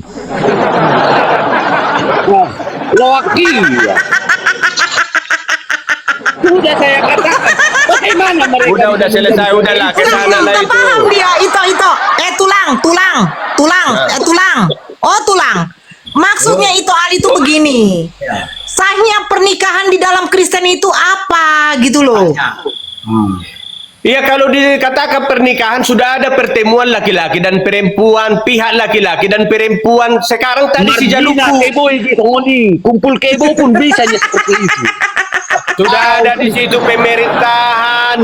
Wah, laki ya. Sudah saya katakan. Bagaimana mereka? Udah selesai, udahlah ke sana lah itu. Paham dia itu. Tulang. Oh, tulang. Maksudnya itu Ali itu begini. Sahnya pernikahan di dalam Kristen itu apa gitu loh. Iya, kalau dikatakan pernikahan sudah ada pertemuan laki-laki dan perempuan, pihak laki-laki dan perempuan. Sekarang tadi si Jaluku kebo gitu, kumpul kebo pun bisa seperti itu. sudah ada di situ pemerintahan.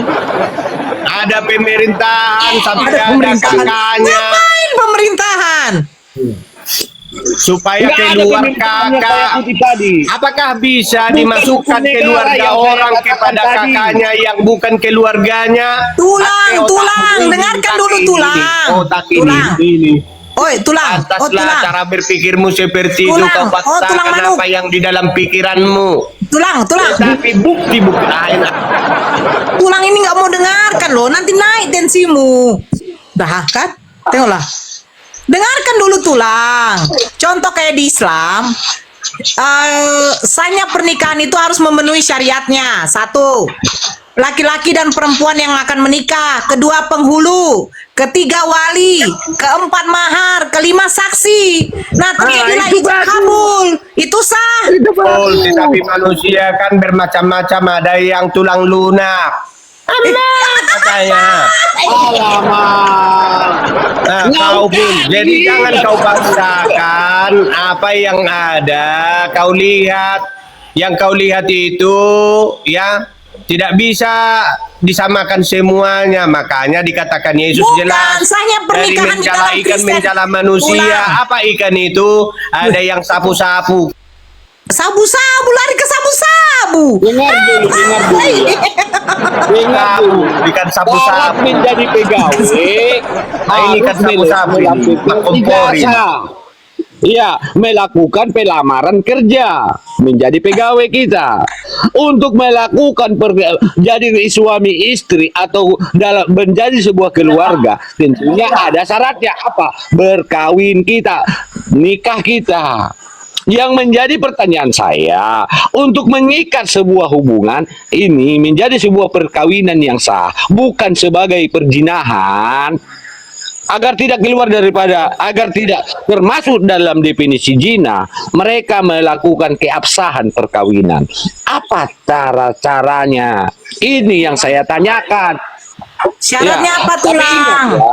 Ada pemerintahan sampai ada kakaknya Ngapain pemerintahan? supaya Nggak ada keluar pemerintahan yang saya kakak. kutip tadi. Apakah bisa Bukan dimasukkan hukum negara keluarga yang saya orang katakan kepada tadi. kakaknya yang bukan keluarganya? Tulang, Pakai otak tulang. ini, Dengarkan otak dulu, ini, tulang. Otak Tulang. ini. Oi, tulang. Oh, Pantaslah tulang. cara berpikirmu seperti itu. Tulang. Kau Oh, tulang paksakan manuk. apa yang di dalam pikiranmu. Tulang. Tapi bukti lain. Tulang ini nggak mau dengarkan loh. Nanti naik tensimu. Dah kan? Tengoklah. Dengarkan dulu tulang. Contoh kayak di Islam, sahnya pernikahan itu harus memenuhi syariatnya. Satu, laki-laki dan perempuan yang akan menikah. Kedua, penghulu. Ketiga, wali. Keempat, mahar. Kelima, saksi. Nah, terjadilah itu ijab bagus. kabul. Itu sah. Betul, tetapi manusia kan bermacam-macam. Ada yang tulang lunak. Katanya. Alamak. Nah, kau pun. Jadi jangan kau paksakan apa yang ada. Kau lihat. Yang kau lihat itu, ya, tidak bisa disamakan semuanya. Makanya dikatakan Yesus Bukan, jelas. sahnya Dari pernikahan di mencela dalam ikan, Kristen. mencela manusia. Ulang. Apa ikan itu? Ada yang sapu-sapu. Sabu-sabu, lari ke sabu-sabu. Dengar dulu. Dengar Sapu, dulu. ikan Orang sapu-sapu. menjadi pegawai Nah, ini kan sapu-sapu ini, melakukan komporin. ijazah. Iya, melakukan pelamaran kerja menjadi pegawai kita. Untuk melakukan jadi suami istri atau dalam menjadi sebuah keluarga, tentunya ada syaratnya apa? Berkawin kita, nikah kita. Yang menjadi pertanyaan saya, untuk mengikat sebuah hubungan ini menjadi sebuah perkawinan yang sah, bukan sebagai perjinahan, agar tidak termasuk dalam definisi zina, mereka melakukan keabsahan perkawinan. Apa caranya? Ini yang saya tanyakan. Syaratnya Ya, apa tapi ingat tulang? ya,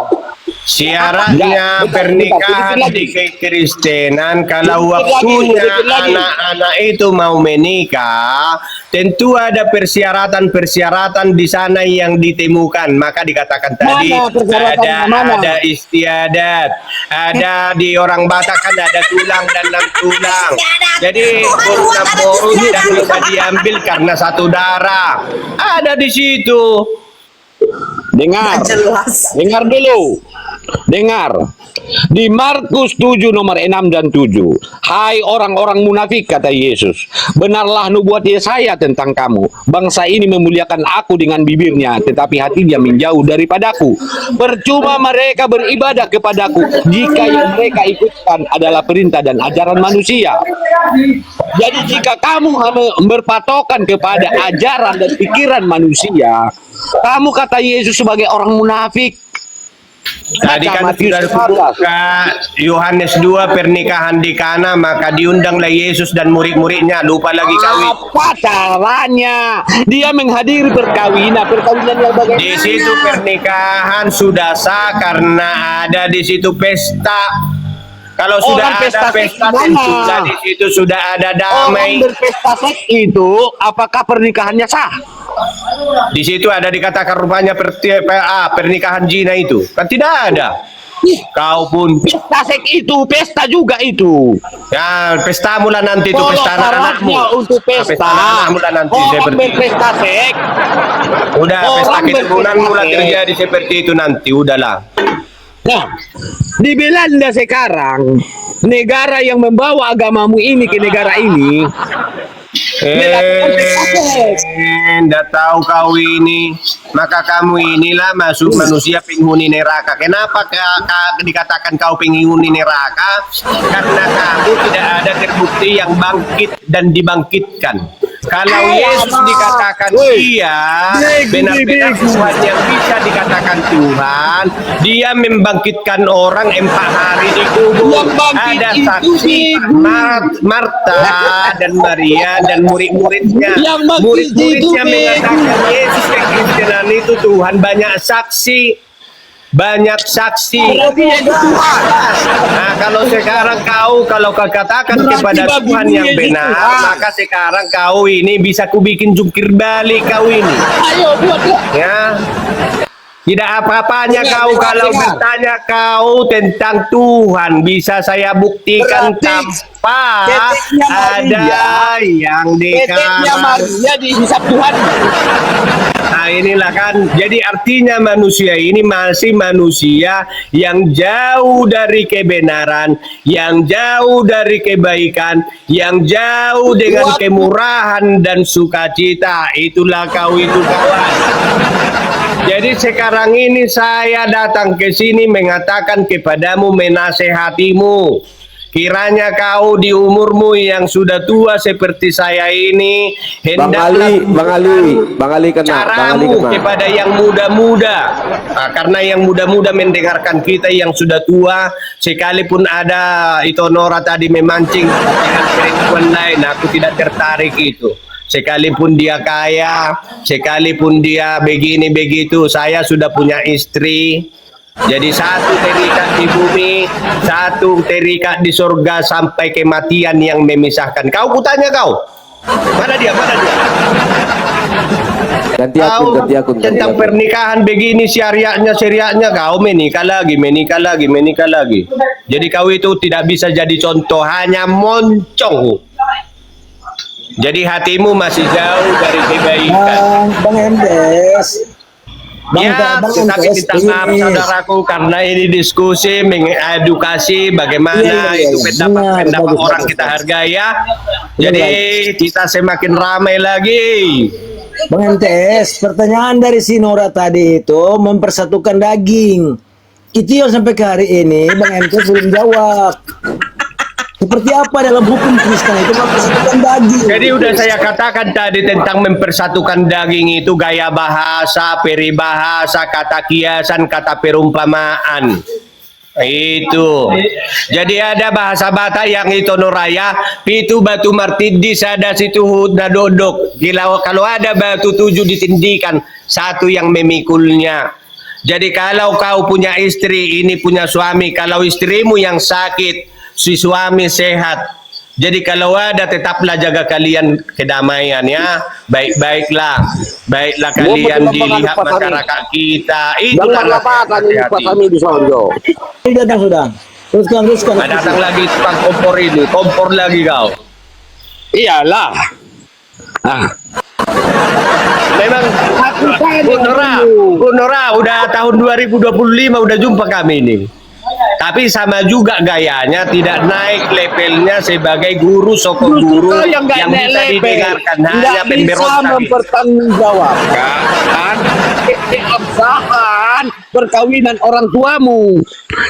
Syaratnya Bentar, pernikahan bentar, di kekristenan kalau Sedikit lagi, waktunya sedikit lagi. anak-anak itu mau menikah, tentu ada persyaratan-persyaratan di sana yang ditemukan. Maka dikatakan tadi Mana persyaratannya, mana? ada istiadat, ada di orang Batak kan ada tulang dan 6 tulang. Jadi Tuhan buat kurang ada boros istiadat. tidak bisa diambil karena satu darah. Ada di situ. dengar. Jelas. Dengar dulu. Dengar. Di Markus 7 nomor 6 dan 7. Hai orang-orang munafik, kata Yesus. Benarlah nubuat Yesaya tentang kamu. Bangsa ini memuliakan aku dengan bibirnya, tetapi hatinya menjauh daripadaku. Percuma mereka beribadah kepadaku jika yang mereka ikutkan adalah perintah dan ajaran manusia. Jadi jika kamu berpatokan kepada ajaran dan pikiran manusia, kamu, kata Yesus, sebagai orang munafik. Tadi Baca kan Matius sudah 15. buka Yohanes 2 pernikahan di Kana, maka diundanglah Yesus dan murid-muridnya. Lupa lagi kawin. Apa caranya? Dia menghadiri perkawinan yang bagaimana? Di situ pernikahan sudah sah karena ada di situ pesta. Kalau sudah Orang ada pesta pesta, seks tentunya mana? di situ sudah ada Orang damai. berpesta seks itu, apakah pernikahannya sah? Di situ ada dikatakan rupanya pernikahan zina itu. Kan tidak ada. Kau pun Pesta seks itu, pesta juga itu. ya pesta mula nanti itu Kalau pesta anak-anakmu. syaratnya untuk Nah, pesta, pesta anak-anak mula nanti orang seperti itu. berpesta seks, Udah pesta orang keturunan berpesta mula seks. terjadi seperti itu nanti. Udahlah. Nah, di Belanda sekarang, negara yang membawa agamamu ini ke negara ini, melakukan pesta seks. Nggak tahu kau ini, maka kamu inilah masuk manusia penghuni neraka. Kenapa dikatakan kau penghuni neraka? Karena kamu tidak ada terbukti yang bangkit dan dibangkitkan. Kalau Yesus dikatakan dia benar-benar Tuhan yang bisa dikatakan Tuhan, dia membangkitkan orang 4 hari di kubur. Yang bangkit Ada itu saksi ibu. Marta dan Maria dan murid-muridnya. Yang bangkit Murid-muridnya itu mengatakan Yesus kekristenan itu Tuhan, banyak saksi. Banyak saksi. Nah, kalau sekarang kau katakan kepada Tuhan yang benar, maka sekarang kau ini bisa kubikin jungkir balik kau ini. Ayo buatlah. Ya. Tidak apa-apanya kau kalau bertanya kau tentang Tuhan, bisa saya buktikan Berarti tanpa teteknya ada yang Teteknya dikatakan. Maria dihisap Tuhan. Nah inilah kan, jadi artinya manusia ini masih manusia yang jauh dari kebenaran, yang jauh dari kebaikan, yang jauh dengan kemurahan dan sukacita. Itulah kau itu kawan. Jadi sekarang ini saya datang ke sini mengatakan kepadamu, menasehatimu. Kiranya kau di umurmu yang sudah tua seperti saya ini, hendaklah Bang Ali kena. caramu kepada yang muda-muda. Nah, karena yang muda-muda mendengarkan kita yang sudah tua, sekalipun ada itu Nora tadi memancing dengan perempuan lain, aku tidak tertarik itu. Sekalipun dia kaya, sekalipun dia begini begitu, saya sudah punya istri. Jadi satu terikat di bumi, satu terikat di surga sampai kematian yang memisahkan. Kau kutanya kau, mana dia? Ganti akun. Tentang pernikahan begini syariatnya kau menikah lagi. Jadi kau itu tidak bisa jadi contoh, hanya moncong. Jadi hatimu masih jauh dari kebaikan. Bang Endes. Ya, tetapi minta maaf saudaraku karena ini diskusi mengedukasi bagaimana Iya, itu pendapat benar, bagus, orang bagus. kita hargai ya. Jadi kita semakin ramai lagi. Bang Endes, pertanyaan dari si Nora tadi itu mempersatukan daging. Itu yang sampai ke hari ini Bang Endes belum jawab. Seperti apa dalam hukum Kristen itu mempersatukan daging? Jadi udah saya katakan tadi tentang mempersatukan daging itu gaya bahasa, peribahasa, kata kiasan, kata perumpamaan. Itu. Jadi ada bahasa Batak yang itu Noraya, pitu batu martidis ada situ hudna dodok. Kalau ada batu 7 ditindikan, satu yang memikulnya. Jadi kalau kau punya istri, ini punya suami, kalau istrimu yang sakit, si suami sehat. Jadi kalau ada tetaplah jaga kalian kedamaian ya. Baiklah kalian dilihat masyarakat kita. Itulah hati-hati. di Sonjo. Ini datang sudah. Teruskan. Datang lagi tukang kompor lagi kau. Iyalah. Memang Bu Nora udah tahun 2025 udah jumpa kami ini. Tapi sama juga gayanya, tidak naik levelnya sebagai guru soko guru yang bisa didengarkan, hanya bisa pemberontak. mempertanggungjawabkan keabsahan perkawinan orang tuamu.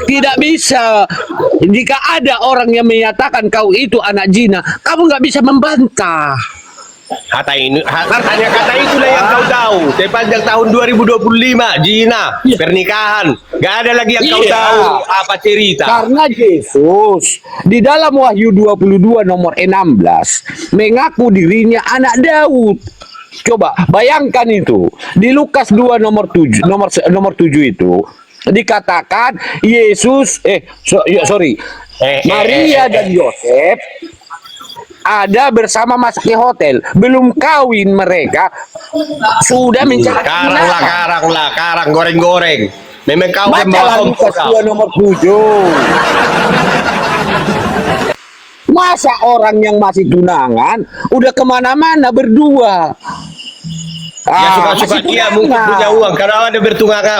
Tidak bisa. Jika ada orang yang menyatakan kau itu anak zina, kamu nggak bisa membantah. Kata itulah yang kau tahu. Sepanjang tahun 2025, zina, pernikahan. Gak ada lagi yang kau Iya. tahu apa cerita. Karena Yesus di dalam Wahyu 22 nomor 16 mengaku dirinya anak Daud. Coba bayangkan itu. Di Lukas 2 nomor 7 itu dikatakan Yesus Maria dan Yosef ada bersama masuk ke hotel, belum kawin mereka sudah mencari Karang goreng-goreng. Memang kau baca pembawa kompor Lukas kau. 2 nomor 7. Masa orang yang masih tunangan udah kemana-mana berdua? Ya suka-suka masih dia tunangan. mungkin punya uang. Kalau ada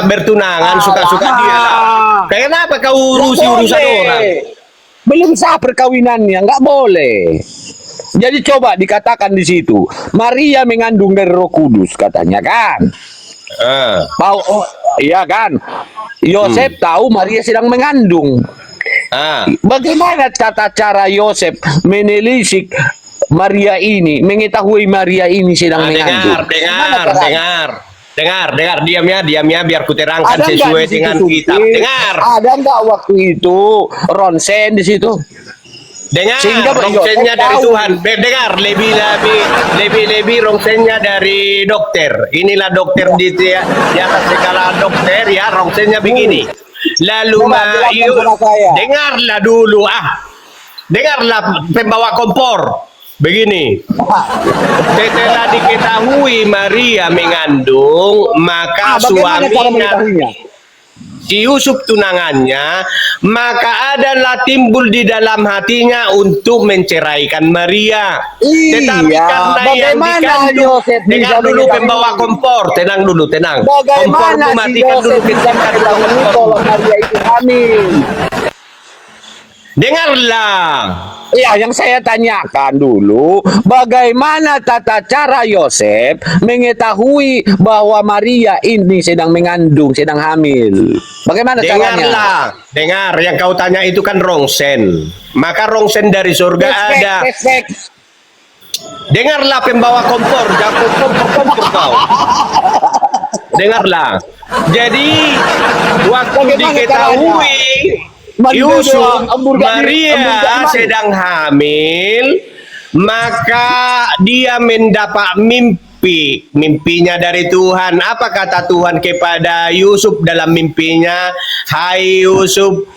bertunangan suka-suka dia lah. Kenapa kau urusi Nggak urusan boleh. orang? Belum sah perkawinannya, nggak boleh. Jadi coba dikatakan di situ, Maria mengandung dari Roh Kudus katanya kan? Iya kan? Yosef tahu Maria sedang mengandung. Bagaimana tata cara Yosef menelisik Maria ini, mengetahui Maria ini sedang mengandung? Dengar, diam ya, biar kuterangkan Ada nggak sesuai di situ, dengan Sumpit? kitab. Dengar, Ada nggak waktu itu ronsen di situ? Sehingga rongsennya Yosef dari tahu. Tuhan. Dengar, lebih rongsennya dari dokter. Inilah dokter di atas segala dokter ya, rongsennya begini. Lalu Coba jelaskan sama saya. dengarlah dulu dengarlah pembawa kompor. Begini, setelah diketahui Maria mengandung, maka Bagaimana cara suaminya mengetahuinya? si Yusuf tunangannya, maka adalah timbul di dalam hatinya untuk menceraikan Maria. Iya, Tetapi karena yang bagaimana dikandung, Yosef bisa dengar dulu mengetahui? pembawa kompor, tenang dulu, tenang. Bagaimana Kompormu si matikan dulu, Yosef bisa kecilkan dulu mengetahui kalau kompormu. Maria itu hamil? Dengarlah. Ya, yang saya tanyakan dulu, bagaimana tata cara Yosef mengetahui bahwa Maria ini sedang mengandung, sedang hamil? Bagaimana caranya? Dengar, yang kau tanya itu kan rongsen. Maka rongsen dari surga ada. Respect. Dengarlah pembawa kompor, jangan kompor kau. Dengarlah. Jadi waktu Bagaimana diketahui Yusuf Maria Maria sedang hamil, maka dia mendapat mimpinya dari Tuhan. Apa kata Tuhan kepada Yusuf dalam mimpinya? Hai Yusuf,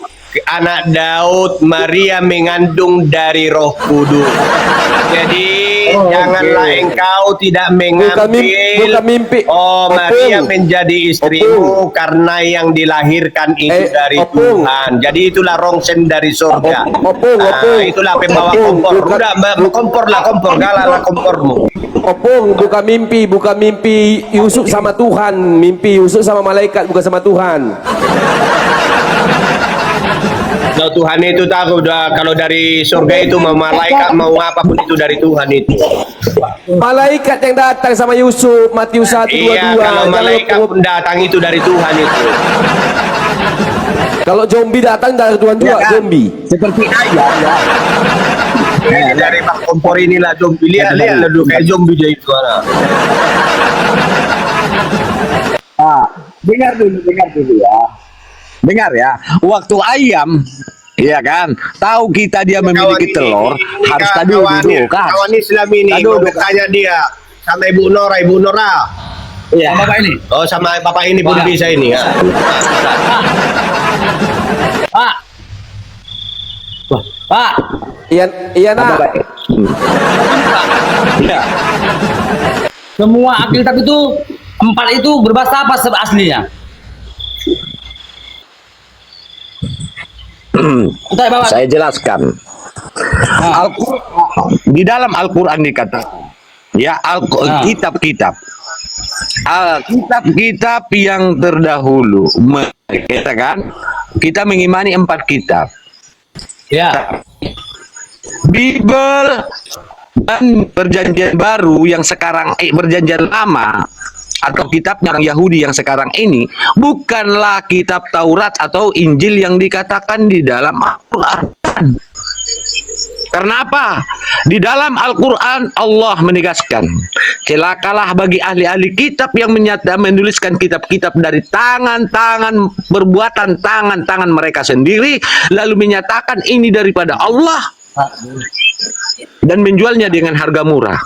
anak Daud, Maria mengandung dari Roh Kudus. Jadi janganlah engkau tidak mengambil bukan mimpi. Maria Opung. menjadi istrimu karena yang dilahirkan itu dari Opung. Tuhan. Jadi itulah rongsen dari surga. Opung. Itulah pembawa Opung, kompor. bukan- Udah kompor, galalah kompormu. Opung, bukan mimpi Yusuf sama Tuhan, mimpi Yusuf sama malaikat, bukan sama Tuhan. Kalau Tuhan itu tahu kalau dari surga itu mau malaikat mau apapun itu dari Tuhan itu. Malaikat yang datang sama Yusuf, Matius 1:22. Iya, kalau malaikat pun datang itu dari Tuhan itu. Kalau zombie datang dari Tuhan juga, zombie. Seperti ayah. Ini dari Pak Kompor inilah zombie. Lihat dulu kayak zombie dia itu. Dengar dulu ya. Dengar ya. Waktu ayam, iya kan, tahu kita dia memiliki telur, harus tadi duduk kan. Kawan Islam ini Tadi mau duduk. bertanya dia sama Ibu Nora. Iya. Bapak ini. Oh, sama Bapak ini pun bisa ini ya. Pak. Pak. Iya nak. Iya. Semua Alkitab itu 4 itu berbahasa apa aslinya? Entah, Bapak. Saya jelaskan. Di dalam Al-Quran dikatakan, ya kitab-kitab yang terdahulu, katakan kita mengimani 4 kitab. Ya. Bible dan perjanjian baru yang sekarang perjanjian lama atau kitabnya orang Yahudi yang sekarang ini bukanlah kitab Taurat atau Injil yang dikatakan di dalam Al-Quran. Karena apa? Di dalam Al-Quran Allah menegaskan, celakalah bagi ahli-ahli kitab yang menuliskan kitab-kitab dari tangan-tangan, perbuatan tangan-tangan mereka sendiri, lalu menyatakan ini daripada Allah dan menjualnya dengan harga murah.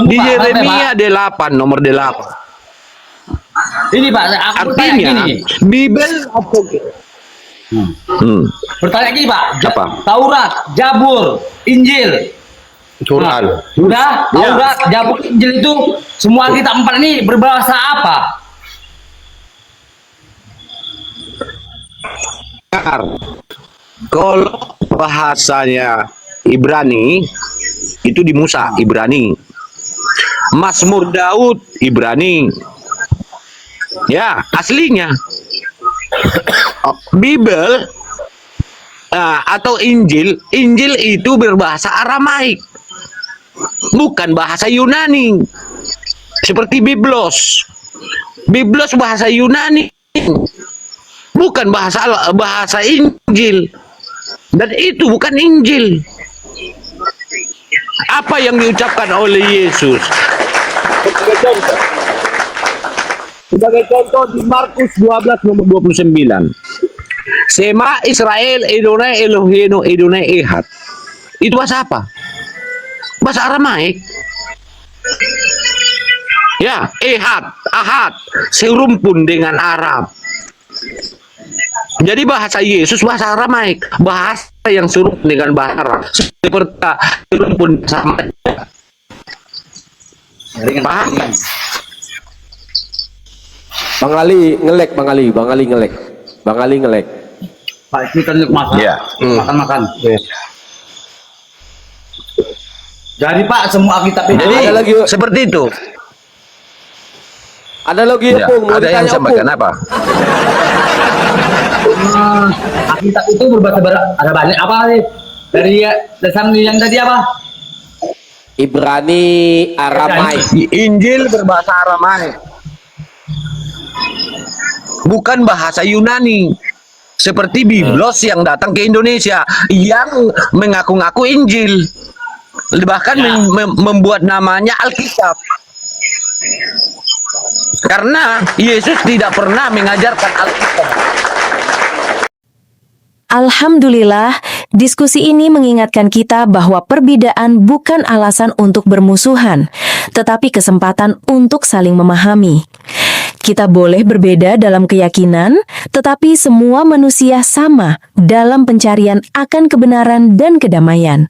Di Yeremia 8 nomor 8. Ini Pak, aku bertanya Artinya gini. Bible Bertanya gini Pak. Apa? Taurat, Jabur, Injil. Quran. Udah, Taurat, Jabur, Injil itu semua kitab 4 ini berbahasa apa? Kalau bahasanya Ibrani itu di Musa, Ibrani. Mazmur Daud, Ibrani. Ya, aslinya. Bible atau Injil itu berbahasa Aramaik, bukan bahasa Yunani. Seperti Biblos bahasa Yunani, bukan bahasa Injil, dan itu bukan Injil. Apa yang diucapkan oleh Yesus? Sebagai contoh di Markus 12 nomor 29. Sema Israel Adonai Eloheinu Adonai Ehad. Itu bahasa apa? Bahasa Aramaik. Ya, Ehad, Ahad, serumpun dengan Arab. Jadi bahasa Yesus bahasa Aramaik, bahasa yang serumpun dengan bahasa Arab. Seperti serumpun sama. Paham? Bang Ali ngelek, Bang Ali ngelek. Pak, ini kan makan. Iya. Makan. Jadi Pak, semua kitab ini. Jadi Ada lagi, seperti itu. ada lagi Ya, Opung, mau ada yang ditanya sampaikan Opung. apa? Kitab itu ada banyak apa sih? Dari dasar yang tadi apa? Ibrani, Aramaik. Injil berbahasa Aramaik, bukan bahasa Yunani. Seperti Biblos yang datang ke Indonesia yang mengaku-ngaku Injil, bahkan membuat namanya Alkitab. Karena Yesus tidak pernah mengajarkan Alkitab. Alhamdulillah, diskusi ini mengingatkan kita bahwa perbedaan bukan alasan untuk bermusuhan, tetapi kesempatan untuk saling memahami. Kita boleh berbeda dalam keyakinan, tetapi semua manusia sama dalam pencarian akan kebenaran dan kedamaian.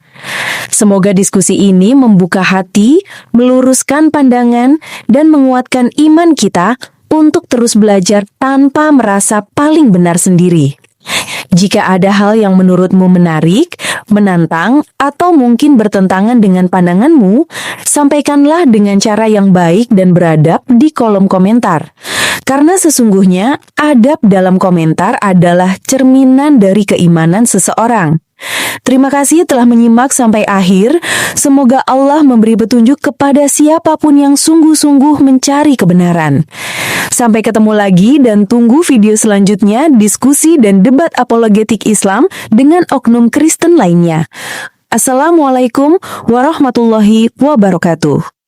Semoga diskusi ini membuka hati, meluruskan pandangan, dan menguatkan iman kita untuk terus belajar tanpa merasa paling benar sendiri. Jika ada hal yang menurutmu menarik, menantang, atau mungkin bertentangan dengan pandanganmu, sampaikanlah dengan cara yang baik dan beradab di kolom komentar. Karena sesungguhnya, adab dalam komentar adalah cerminan dari keimanan seseorang. Terima kasih telah menyimak sampai akhir. Semoga Allah memberi petunjuk kepada siapapun yang sungguh-sungguh mencari kebenaran. Sampai ketemu lagi dan tunggu video selanjutnya diskusi dan debat apologetik Islam dengan oknum Kristen lainnya. Assalamualaikum warahmatullahi wabarakatuh.